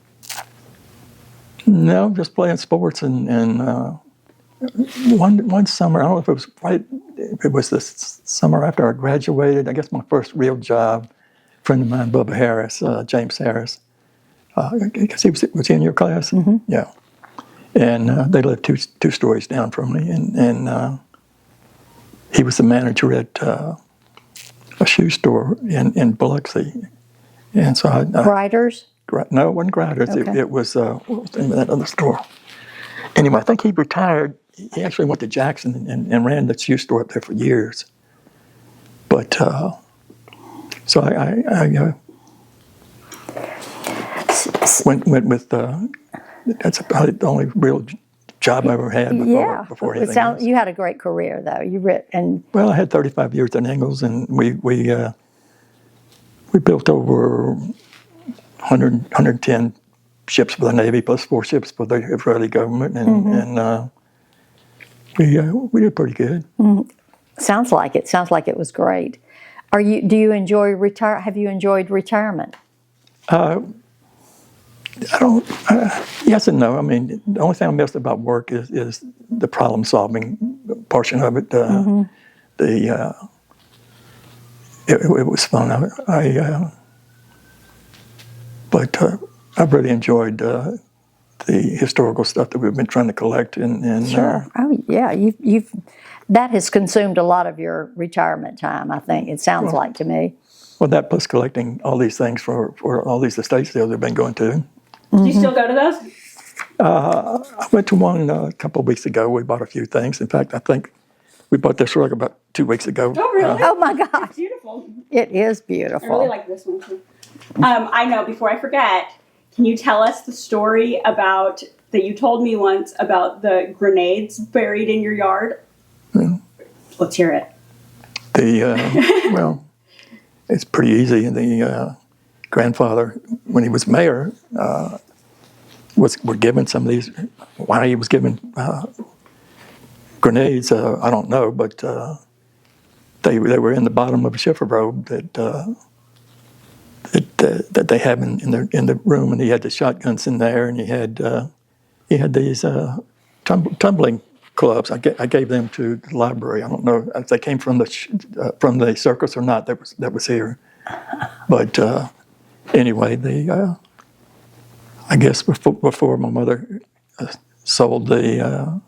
No, just playing sports and one summer, I don't know if it was if it was this summer after I graduated. I guess my first real job, a friend of mine, Bubba Harris, James Harris, because was he in your class? Mm-hmm. Yeah, and they lived two stories down from me, and he was the manager at a shoe store in Biloxi, and so Griders? No, it wasn't Griders. Okay. It was what was the name of that other store? Anyway, I think he retired. He actually went to Jackson and ran the shoe store up there for years. But so I went with that's probably the only real job I ever had before anything else. You had a great career, though. Well, I had 35 years in Ingalls, and we built over 110 ships for the Navy, plus 4 ships for the Israeli government, and we did pretty good. Mm-hmm. Sounds like it. Sounds like it was great. Do you enjoy retire? Have you enjoyed retirement? I don't. Yes and no. I mean, the only thing I miss about work is the problem-solving portion of it. It was fun. But I've really enjoyed the historical stuff that we've been trying to collect. And sure. Oh yeah, you've that has consumed a lot of your retirement time. I think it sounds like to me. Well, that plus collecting all these things for all these estate sales we've been going to. Do you still go to those? I went to one a couple of weeks ago. We bought a few things. In fact, I think we bought this rug about 2 weeks ago. Oh, really? Oh my God, It's beautiful. it is I beautiful. really like this one too. I know, before I forget, can you tell us the story about that you told me once about the grenades buried in your yard? Yeah. Let's hear it. Well, it's pretty easy. The grandfather, when he was mayor, were given some of these. Why he was given grenades, I don't know, but they were in the bottom of a shiffer robe that they have in the room, and he had the shotguns in there, and he had these tumbling clubs. I gave them to the library. I don't know if they came from the circus or not. That was here, but anyway, I guess before my mother sold the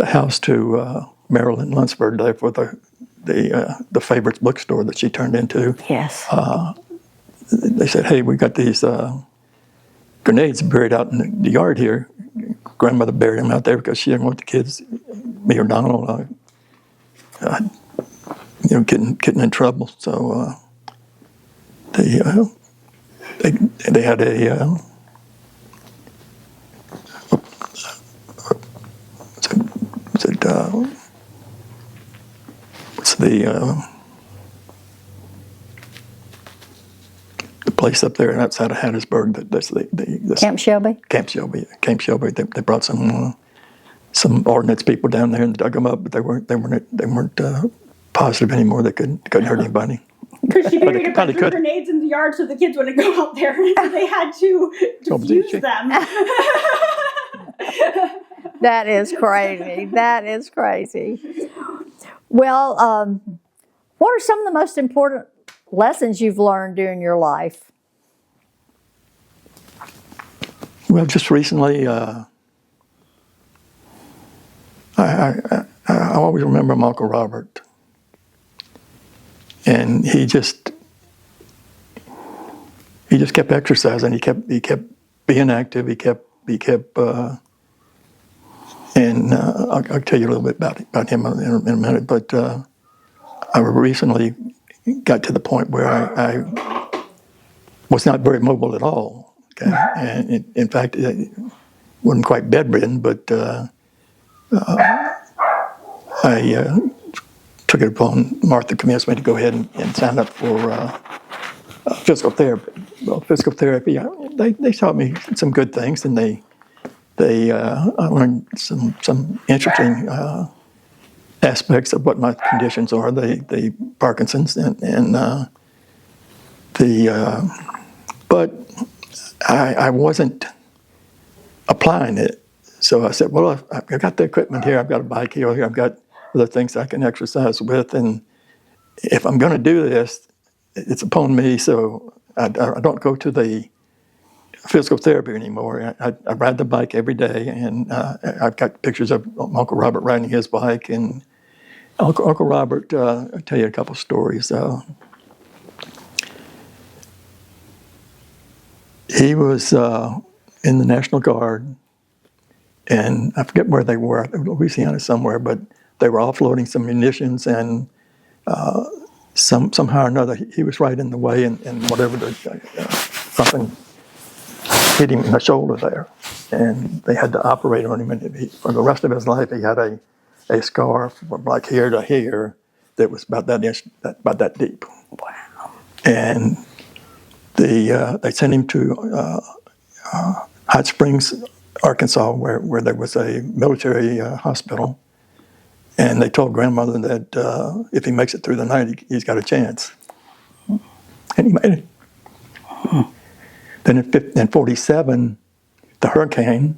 house to Marilyn Lunsford there for the Favorites bookstore that she turned into. Yes. They said, "Hey, we got these grenades buried out in the yard here." Grandmother buried them out there because she didn't want the kids, me or Donald, getting in trouble. So they had a what's the place up there outside of Hattiesburg? That's the Camp Shelby? Camp Shelby. Camp Shelby. They brought some ordnance people down there and dug them up, but they weren't positive anymore. They couldn't hurt anybody. Because she buried a bunch of could. grenades in the yard so the kids wouldn't go out there, so they had to defuse them. That is crazy. That is crazy. Well, what are some of the most important lessons you've learned during your life? Well, just recently, I always remember my Uncle Robert, and he just kept exercising. He kept being active. He kept, and I'll tell you a little bit about him in a minute. But I recently got to the point where I was not very mobile at all. Okay, and in fact, I wasn't quite bedridden, but I took it upon Martha convinced me to go ahead and sign up for physical therapy. Well, physical therapy, they taught me some good things, and I learned some interesting aspects of what my conditions are, the Parkinson's but I wasn't applying it. So I said, well, I've got the equipment here, I've got a bike here, I've got other things I can exercise with, and if I'm going to do this, it's upon me, so I don't go to the physical therapy anymore. I ride the bike every day, and I've got pictures of Uncle Robert riding his bike, and Uncle Robert, I'll tell you a couple stories. He was in the National Guard, and I forget where they were, Louisiana somewhere, but they were offloading some munitions, and somehow or another he was right in the way, and whatever something hit him in the shoulder there, and they had to operate on him, and for the rest of his life he had a scar from like here to here that was about that deep. Wow. And they sent him to Hot Springs, Arkansas, where there was a military hospital, and they told grandmother that if he makes it through the night, he's got a chance. And he made it. Then in 1947, the hurricane,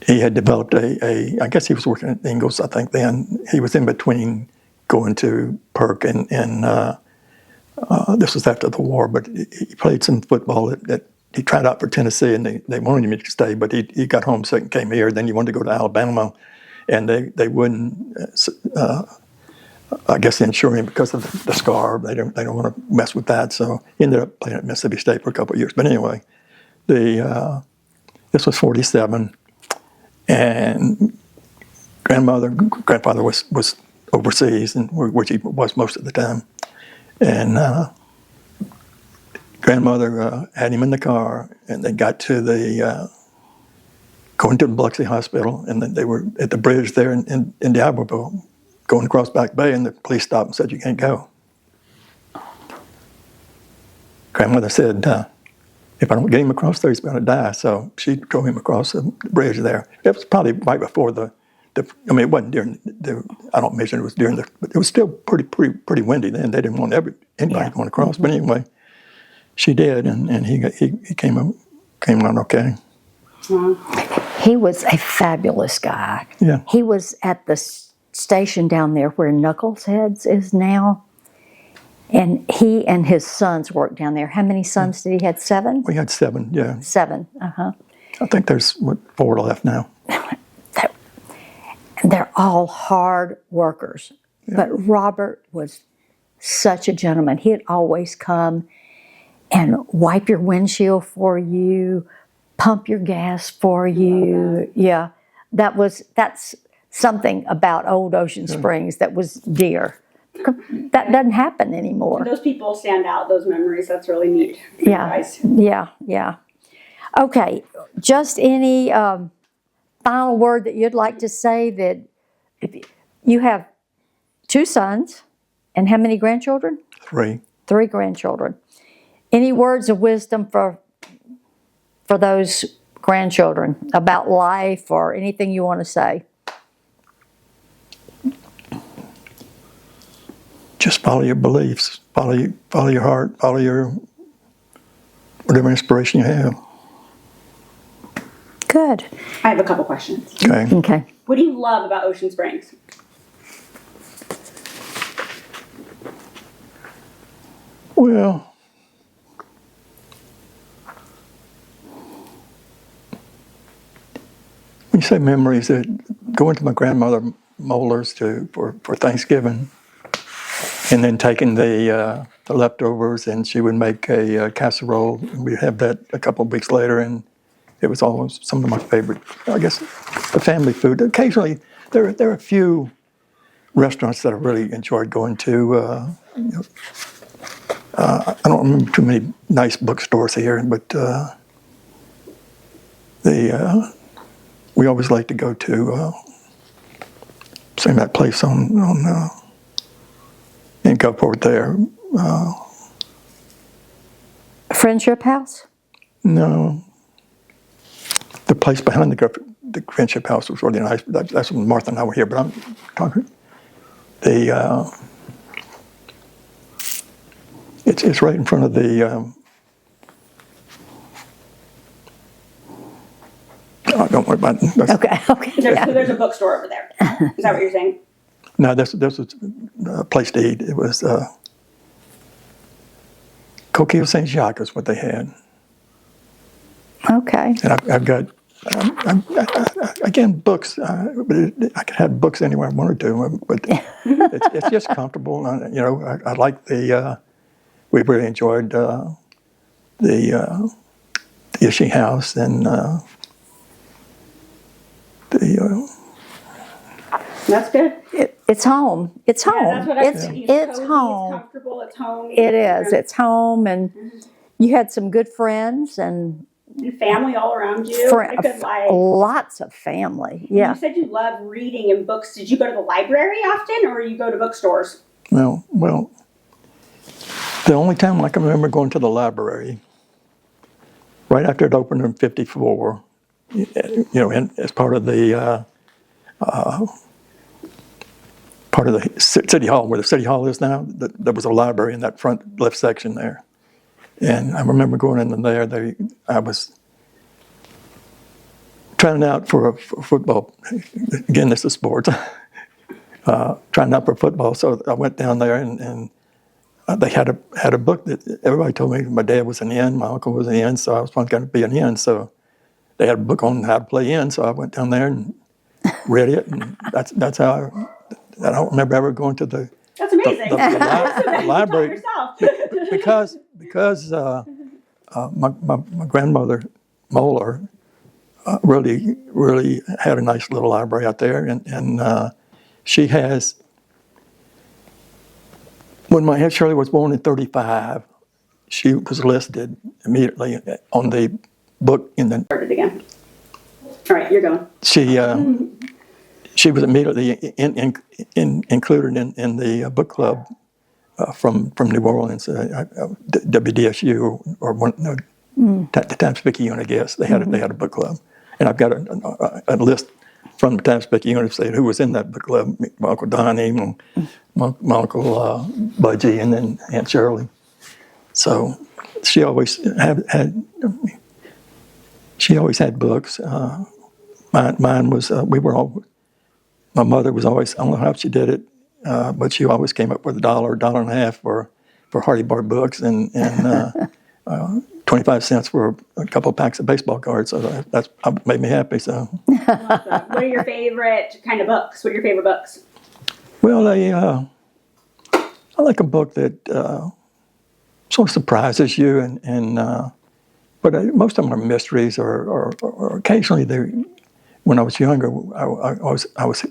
he had developed I guess he was working at Ingalls, I think then. He was in between going to Perk and this was after the war, but he played some football that he tried out for Tennessee, and they wanted him to stay, but he got homesick and came here. Then he wanted to go to Alabama, and they wouldn't. I guess they insure him because of the scar. They don't want to mess with that. So he ended up playing at Mississippi State for a couple of years. But anyway, this was 1947, and grandfather was overseas, and which he was most of the time. And grandmother had him in the car, and they got to the going to the Biloxi Hospital, and then they were at the bridge there in Diabloville, going across Back Bay, and the police stopped and said, "You can't go." Grandmother said, "If I don't get him across there, he's going to die." So she drove him across the bridge there. It was probably right before I mean, it wasn't during I don't mention it was during but it was still pretty windy then. They didn't want anybody going across. But anyway, she did, and he came out okay. He was a fabulous guy. Yeah. He was at the station down there where Knuckleheads is now. And he and his sons worked down there. How many sons did he have? 7? We had 7, yeah. 7, I think there's 4 left now. They're all hard workers. Yeah. But Robert was such a gentleman. He'd always come and wipe your windshield for you, pump your gas for you. Yeah, that's something about Old Ocean Springs that was dear. That doesn't happen anymore. Those people stand out, those memories. That's really neat. Yeah. Okay, just any final word that you'd like to say, that if you have 2 sons, and how many grandchildren? 3. 3 grandchildren. Any words of wisdom for those grandchildren about life, or anything you want to say? Just follow your beliefs, follow your heart, follow your whatever inspiration you have. Good. I have a couple questions. Okay. What do you love about Ocean Springs? Well, when you say memories, going to my grandmother Mohler's for Thanksgiving, and then taking the leftovers, and she would make a casserole, and we'd have that a couple of weeks later, and it was always some of my favorite, I guess, the family food. Occasionally, there are a few restaurants that I really enjoyed going to. I don't remember too many nice bookstores here, but we always like to go to that place on in Gulfport there. Friendship House? No. The place behind the Friendship House was really nice. That's when Martha and I were here, but I'm talking. It's right in front of the. Oh, don't worry about it. Okay. There's a bookstore over there. Is that what you're saying? No, this was a place to eat. It was Coquille Saint Jacques is what they had. Okay. And I've got, again, books. I could have books anywhere I wanted to, but it's just comfortable. And, I like we really enjoyed the Ishii House and That's good. It's home. It's home. Yeah, that's what I it's cozy, home. It's comfortable. It's home. It is. It's home, and you had some good friends and family all around you. A good life. Lots of family. Yeah. You said you love reading and books. Did you go to the library often, or you go to bookstores? Well, the only time I can remember going to the library, right after it opened in '54, as part of the city hall, where the city hall is now. There was a library in that front left section there, and I remember going in there. I was trying out for football. Again, this is sports. Trying out for football, so I went down there, and they had a book that everybody told me. My dad was an N, my uncle was an N, so I was going to be an N. So they had a book on how to play N. So I went down there and read it, and that's how. I don't remember ever going to the. That's amazing. The library because my grandmother Mohler really had a nice little library out there, and she has When my Aunt Shirley was born in 35, she was listed immediately on the book in the. Started again. All right, you're going. She was immediately included in the book club from New Orleans, WDSU or one the Times-Picayune, I guess. They had a book club, and I've got a list from the Times-Picayune saying who was in that book club: my Uncle Donnie, my Uncle Budgie, and then Aunt Shirley. So she always had books. Mine was my mother was always, I don't know how she did it, but she always came up with $1.50 for Hardy Bar books and 25 cents for a couple of packs of baseball cards. So that made me happy. So. Awesome. What are your favorite kind of books? What are your favorite books? Well, I like a book that sort of surprises you, but most of them are mysteries, or occasionally they. When I was younger, I was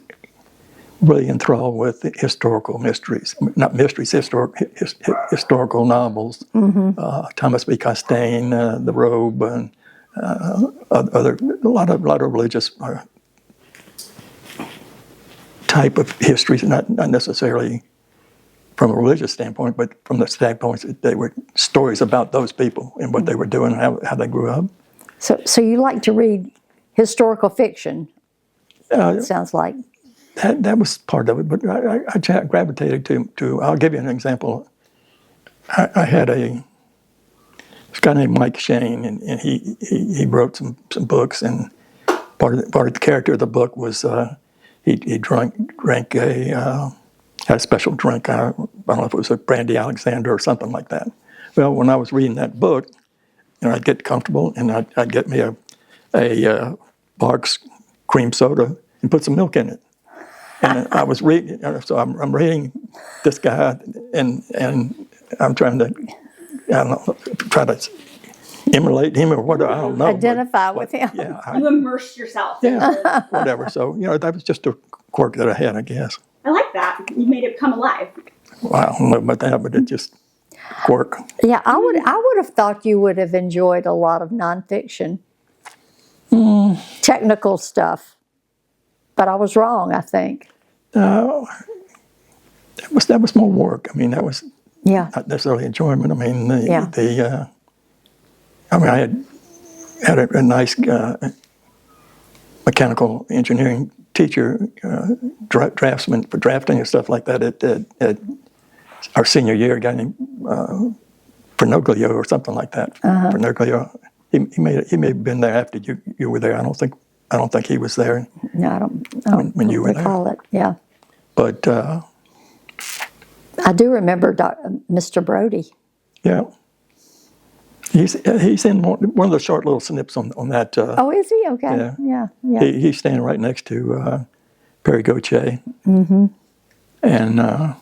really enthralled with the historical mysteries, not mysteries, historical novels. Thomas B. Costain, The Robe, and a lot of religious type of histories, not necessarily from a religious standpoint, but from the standpoint that they were stories about those people and what they were doing and how they grew up. So you like to read historical fiction, it sounds like. That was part of it, but I gravitated to. I'll give you an example. I had this guy named Mike Shane, and he wrote some books, and part of the character of the book was he drank had a special drink. I don't know if it was a Brandy Alexander or something like that. Well, when I was reading that book, I'd get comfortable, and I'd get me a Barks cream soda and put some milk in it. And I was reading, so I'm reading this guy, and I'm trying to, try to emulate him or whatever. I don't know. Identify with him. Yeah, You immersed yourself. yeah, whatever. So that was just a quirk that I had, I guess. I like that. You made it come alive. Well, I don't know about that, but it just quirk. Yeah, I would have thought you would have enjoyed a lot of nonfiction, technical stuff, but I was wrong, I think. That was more work. I mean, that was not necessarily enjoyment. I mean, I had a nice mechanical engineering teacher, draftsman for drafting and stuff like that at our senior year, a guy named Fernoglio or something like that. Fernoglio. He may have been there after you were there. I don't think he was there. No, I don't when you were recall there. It. Yeah. But I do remember Mr. Brody. Yeah. He's in one of the short little snips on that. Oh, is he? Okay. Yeah. He's standing right next to Perry Gauthier. Mm-hmm. And I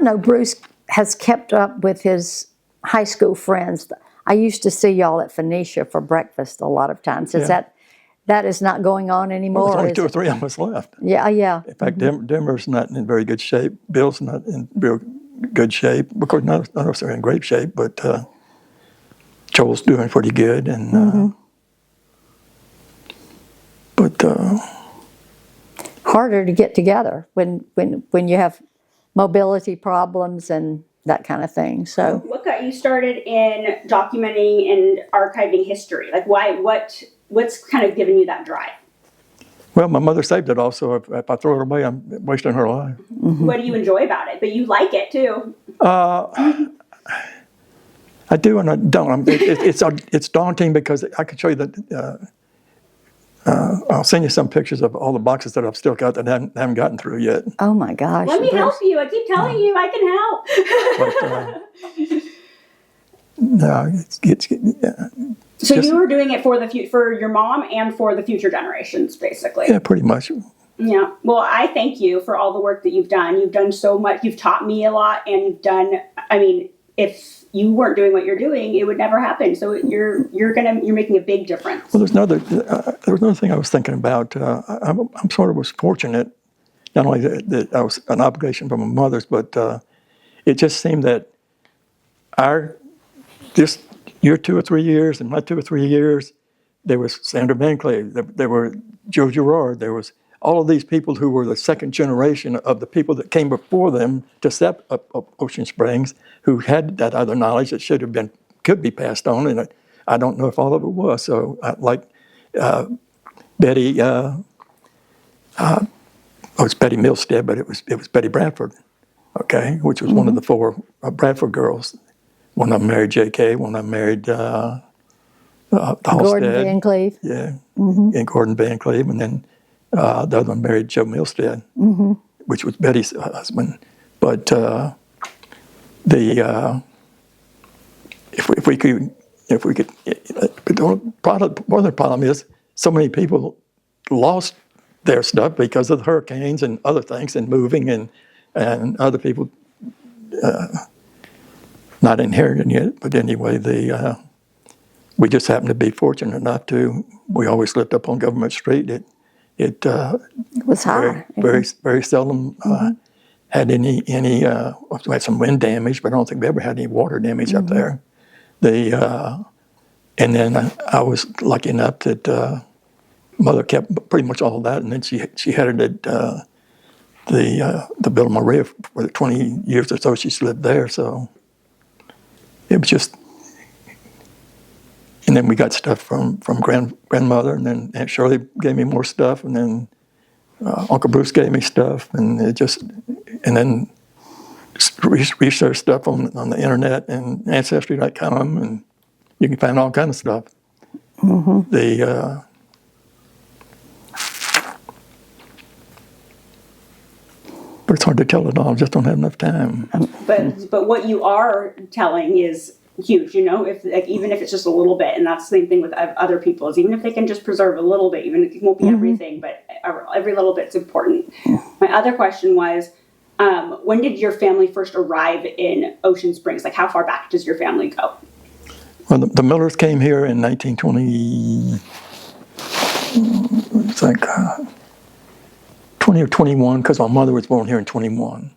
know Bruce has kept up with his high school friends. I used to see y'all at Phoenicia for breakfast a lot of times. Is that is not going on anymore? There's only 2 or 3 of us left. Yeah. In fact, Denver's not in very good shape. Bill's not in real good shape. Of course, none of us are in great shape, but Joel's doing pretty good. And but harder to get together when you have mobility problems and that kind of thing. So What got you started in documenting and archiving history? Like, what's kind of given you that drive? Well, my mother saved it all, so if I throw it away, I'm wasting her life. Mm-hmm. What do you enjoy about it? But you like it too. I do and I don't. It's daunting because I can show you that. I'll send you some pictures of all the boxes that I've still got that I haven't gotten through yet. oh my gosh. Let me help you. I keep telling you I can help. But, no, it's So you were doing it for your mom and for the future generations, basically. yeah, pretty much. Yeah. Well, I thank you for all the work that you've done. You've done so much. You've taught me a lot, and you've done. I mean, if you weren't doing what you're doing, it would never happen. So you're making a big difference. Well, there was another thing I was thinking about. I'm sort of was fortunate not only that I was an obligation from my mother's, but it just seemed that just your 2 or 3 years and my 2 or 3 years, there was Sandra Van Cleve, there were Joe Girard, there was all of these people who were the second generation of the people that came before them to set up Ocean Springs, who had that other knowledge that could be passed on, and I don't know if all of it was. So, Betty, it's Betty Milstead, but it was Betty Bradford, okay, which was one of the 4 Bradford girls. One of them married J.K., one of them married the Halstead. Gordon Van Cleve. Yeah, and Gordon Van Cleve, and then the other one married Joe Milstead, which was Betty's husband. But if we could, but one of the problem is so many people lost their stuff because of the hurricanes and other things and moving and other people not inheriting it. But anyway, we just happened to be fortunate enough we always lived up on Government Street. It was high. Very seldom had any we had some wind damage, but I don't think we ever had any water damage up there. And then I was lucky enough that Mother kept pretty much all of that, and then she headed the Villa Maria for the 20 years or so she's lived there. So it was just, and then we got stuff from grandmother, and then Aunt Shirley gave me more stuff, and then Uncle Bruce gave me stuff, and then research stuff on the internet and Ancestry.com, and you can find all kinds of stuff. But it's hard to tell it all. I just don't have enough time. But what you are telling is huge, if even if it's just a little bit, and that's the same thing with other people, is even if they can just preserve a little bit, even if it won't be everything, but every little bit's important. My other question was, when did your family first arrive in Ocean Springs? Like, how far back does your family go? Well, the Millers came here in 1920, it's like 20 or 21, because my mother was born here in 21.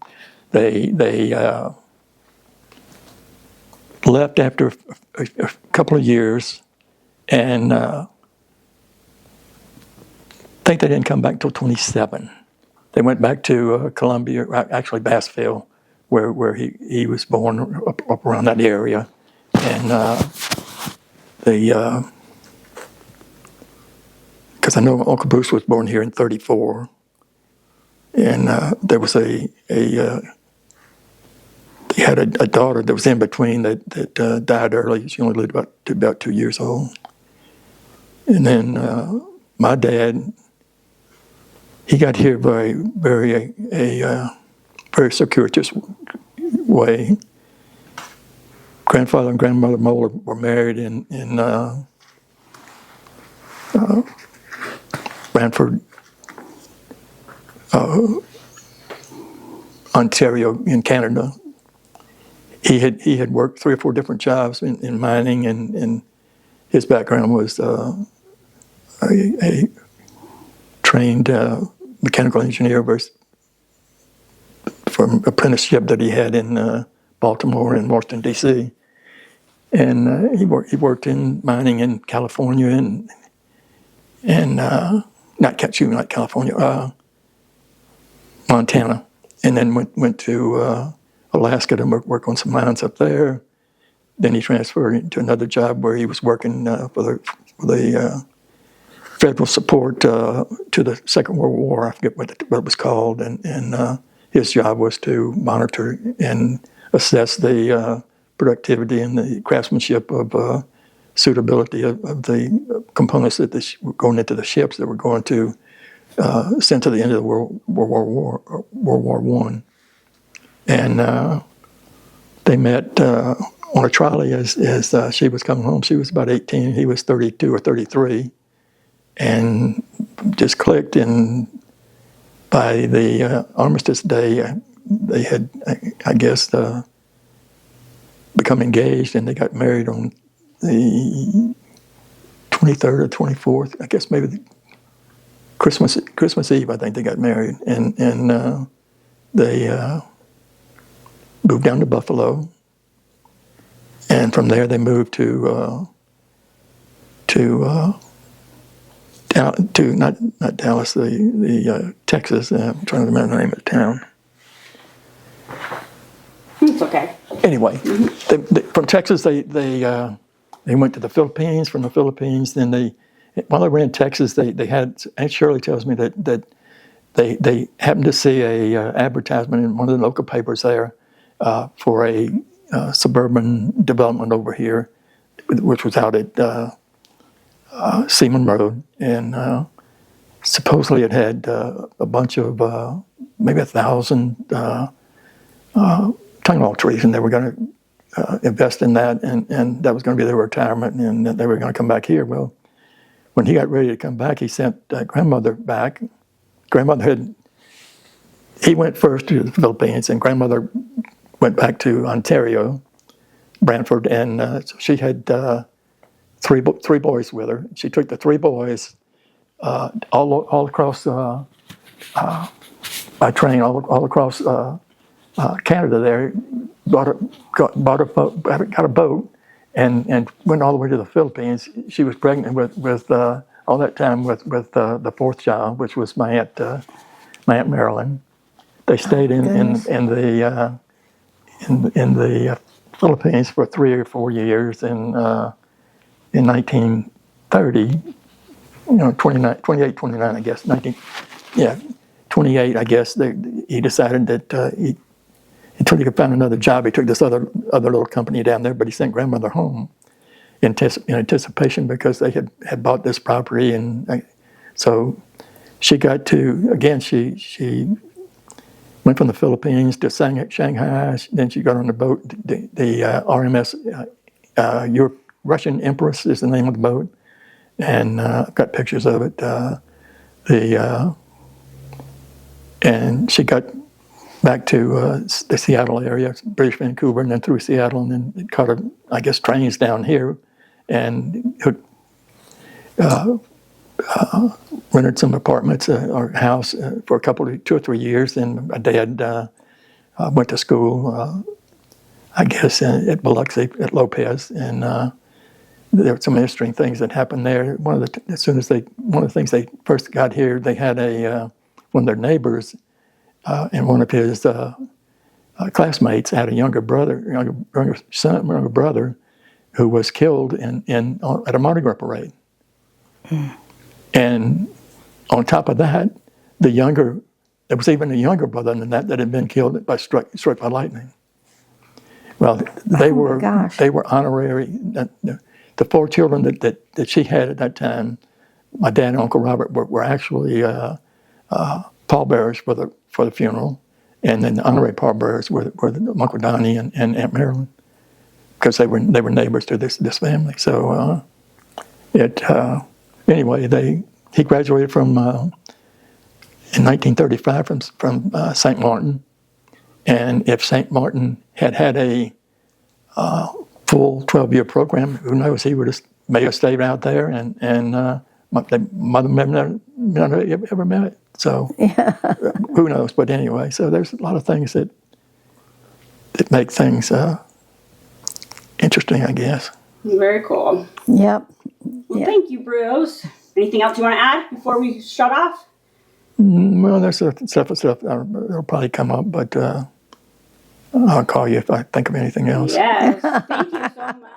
They left after a couple of years, and I think they didn't come back until 27. They went back to Columbia, actually Bassville, where he was born, up around that area. And because I know Uncle Bruce was born here in 34, and there was they had a daughter that was in between that died early. She only lived about 2 years old. And then my dad, he got here by very circuitous way. Grandfather and grandmother Mohler were married in Brantford, Ontario, in Canada. He had worked 3 or 4 different jobs in mining, and his background was a trained mechanical engineer from apprenticeship that he had in Baltimore and Washington, D.C. And he worked in mining in California and not California, Montana, and then went to Alaska to work on some mines up there. Then he transferred to another job where he was working for the federal support to the Second World War. I forget what it was called, and his job was to monitor and assess the productivity and the craftsmanship of suitability of the components that were going into the ships that were going to sent to the end of the World War I. And they met on a trolley as she was coming home. She was about 18. He was 32 or 33. And just clicked. And by the Armistice Day, they had, I guess, become engaged, and they got married on the 23rd or 24th. I guess maybe Christmas Eve, I think they got married, and they moved down to Buffalo, and from there they moved to not Dallas, the Texas. I'm trying to remember the name of the town. It's okay. Anyway, from Texas they went to the Philippines. From the Philippines, then while they were in Texas, they had. Aunt Shirley tells me that they happened to see a advertisement in one of the local papers there for a suburban development over here, which was out at Seaman Road, and supposedly it had a bunch of maybe 1,000 tunnel trees, and they were going to invest in that, and that was going to be their retirement, and they were going to come back here. Well, when he got ready to come back, he sent grandmother back. He went first to the Philippines, and grandmother went back to Ontario, Brantford, and so she had three boys with her. She took the three boys all across by train, all across Canada. There, got a boat, and went all the way to the Philippines. She was pregnant with all that time with the fourth child, which was my aunt Marilyn. They stayed in the Philippines for 3 or 4 years, and in 1930, 28, 29, I guess, 28, I guess, he decided that until he could find another job, he took this other little company down there, but he sent grandmother home in anticipation because they had bought this property, and so she got to, again, she went from the Philippines to Shanghai, then she got on the boat, the RMS, Russian Empress is the name of the boat, and I've got pictures of it. And she got back to the Seattle area, British Vancouver, and then through Seattle, and then caught, trains down here, and rented some apartments or house for 2 or 3 years. And my dad went to school, at Biloxi, at Lopez, and there were some interesting things that happened there. One of the things they first got here, they had one of their neighbors and one of his classmates had a younger brother who was killed at a Mardi Gras parade. And on top of that, there was even a younger brother than that had been killed struck by lightning. Well, they were honorary. The 4 children that she had at that time, my dad and Uncle Robert were actually pallbearers for the funeral, and then the honorary pallbearers were Uncle Donnie and Aunt Marilyn, because they were neighbors to this family. So anyway, he graduated from in 1935 from St. Martin, and if St. Martin had a full 12-year program, who knows, he may have stayed out there, and mother never ever met it. So who knows? But anyway, so there's a lot of things that make things interesting, I guess. Very cool. Yep. Well, thank you, Bruce. Anything else you want to add before we shut off? Well, there's stuff that'll probably come up, but I'll call you if I think of anything else. Yes. Thank you so much.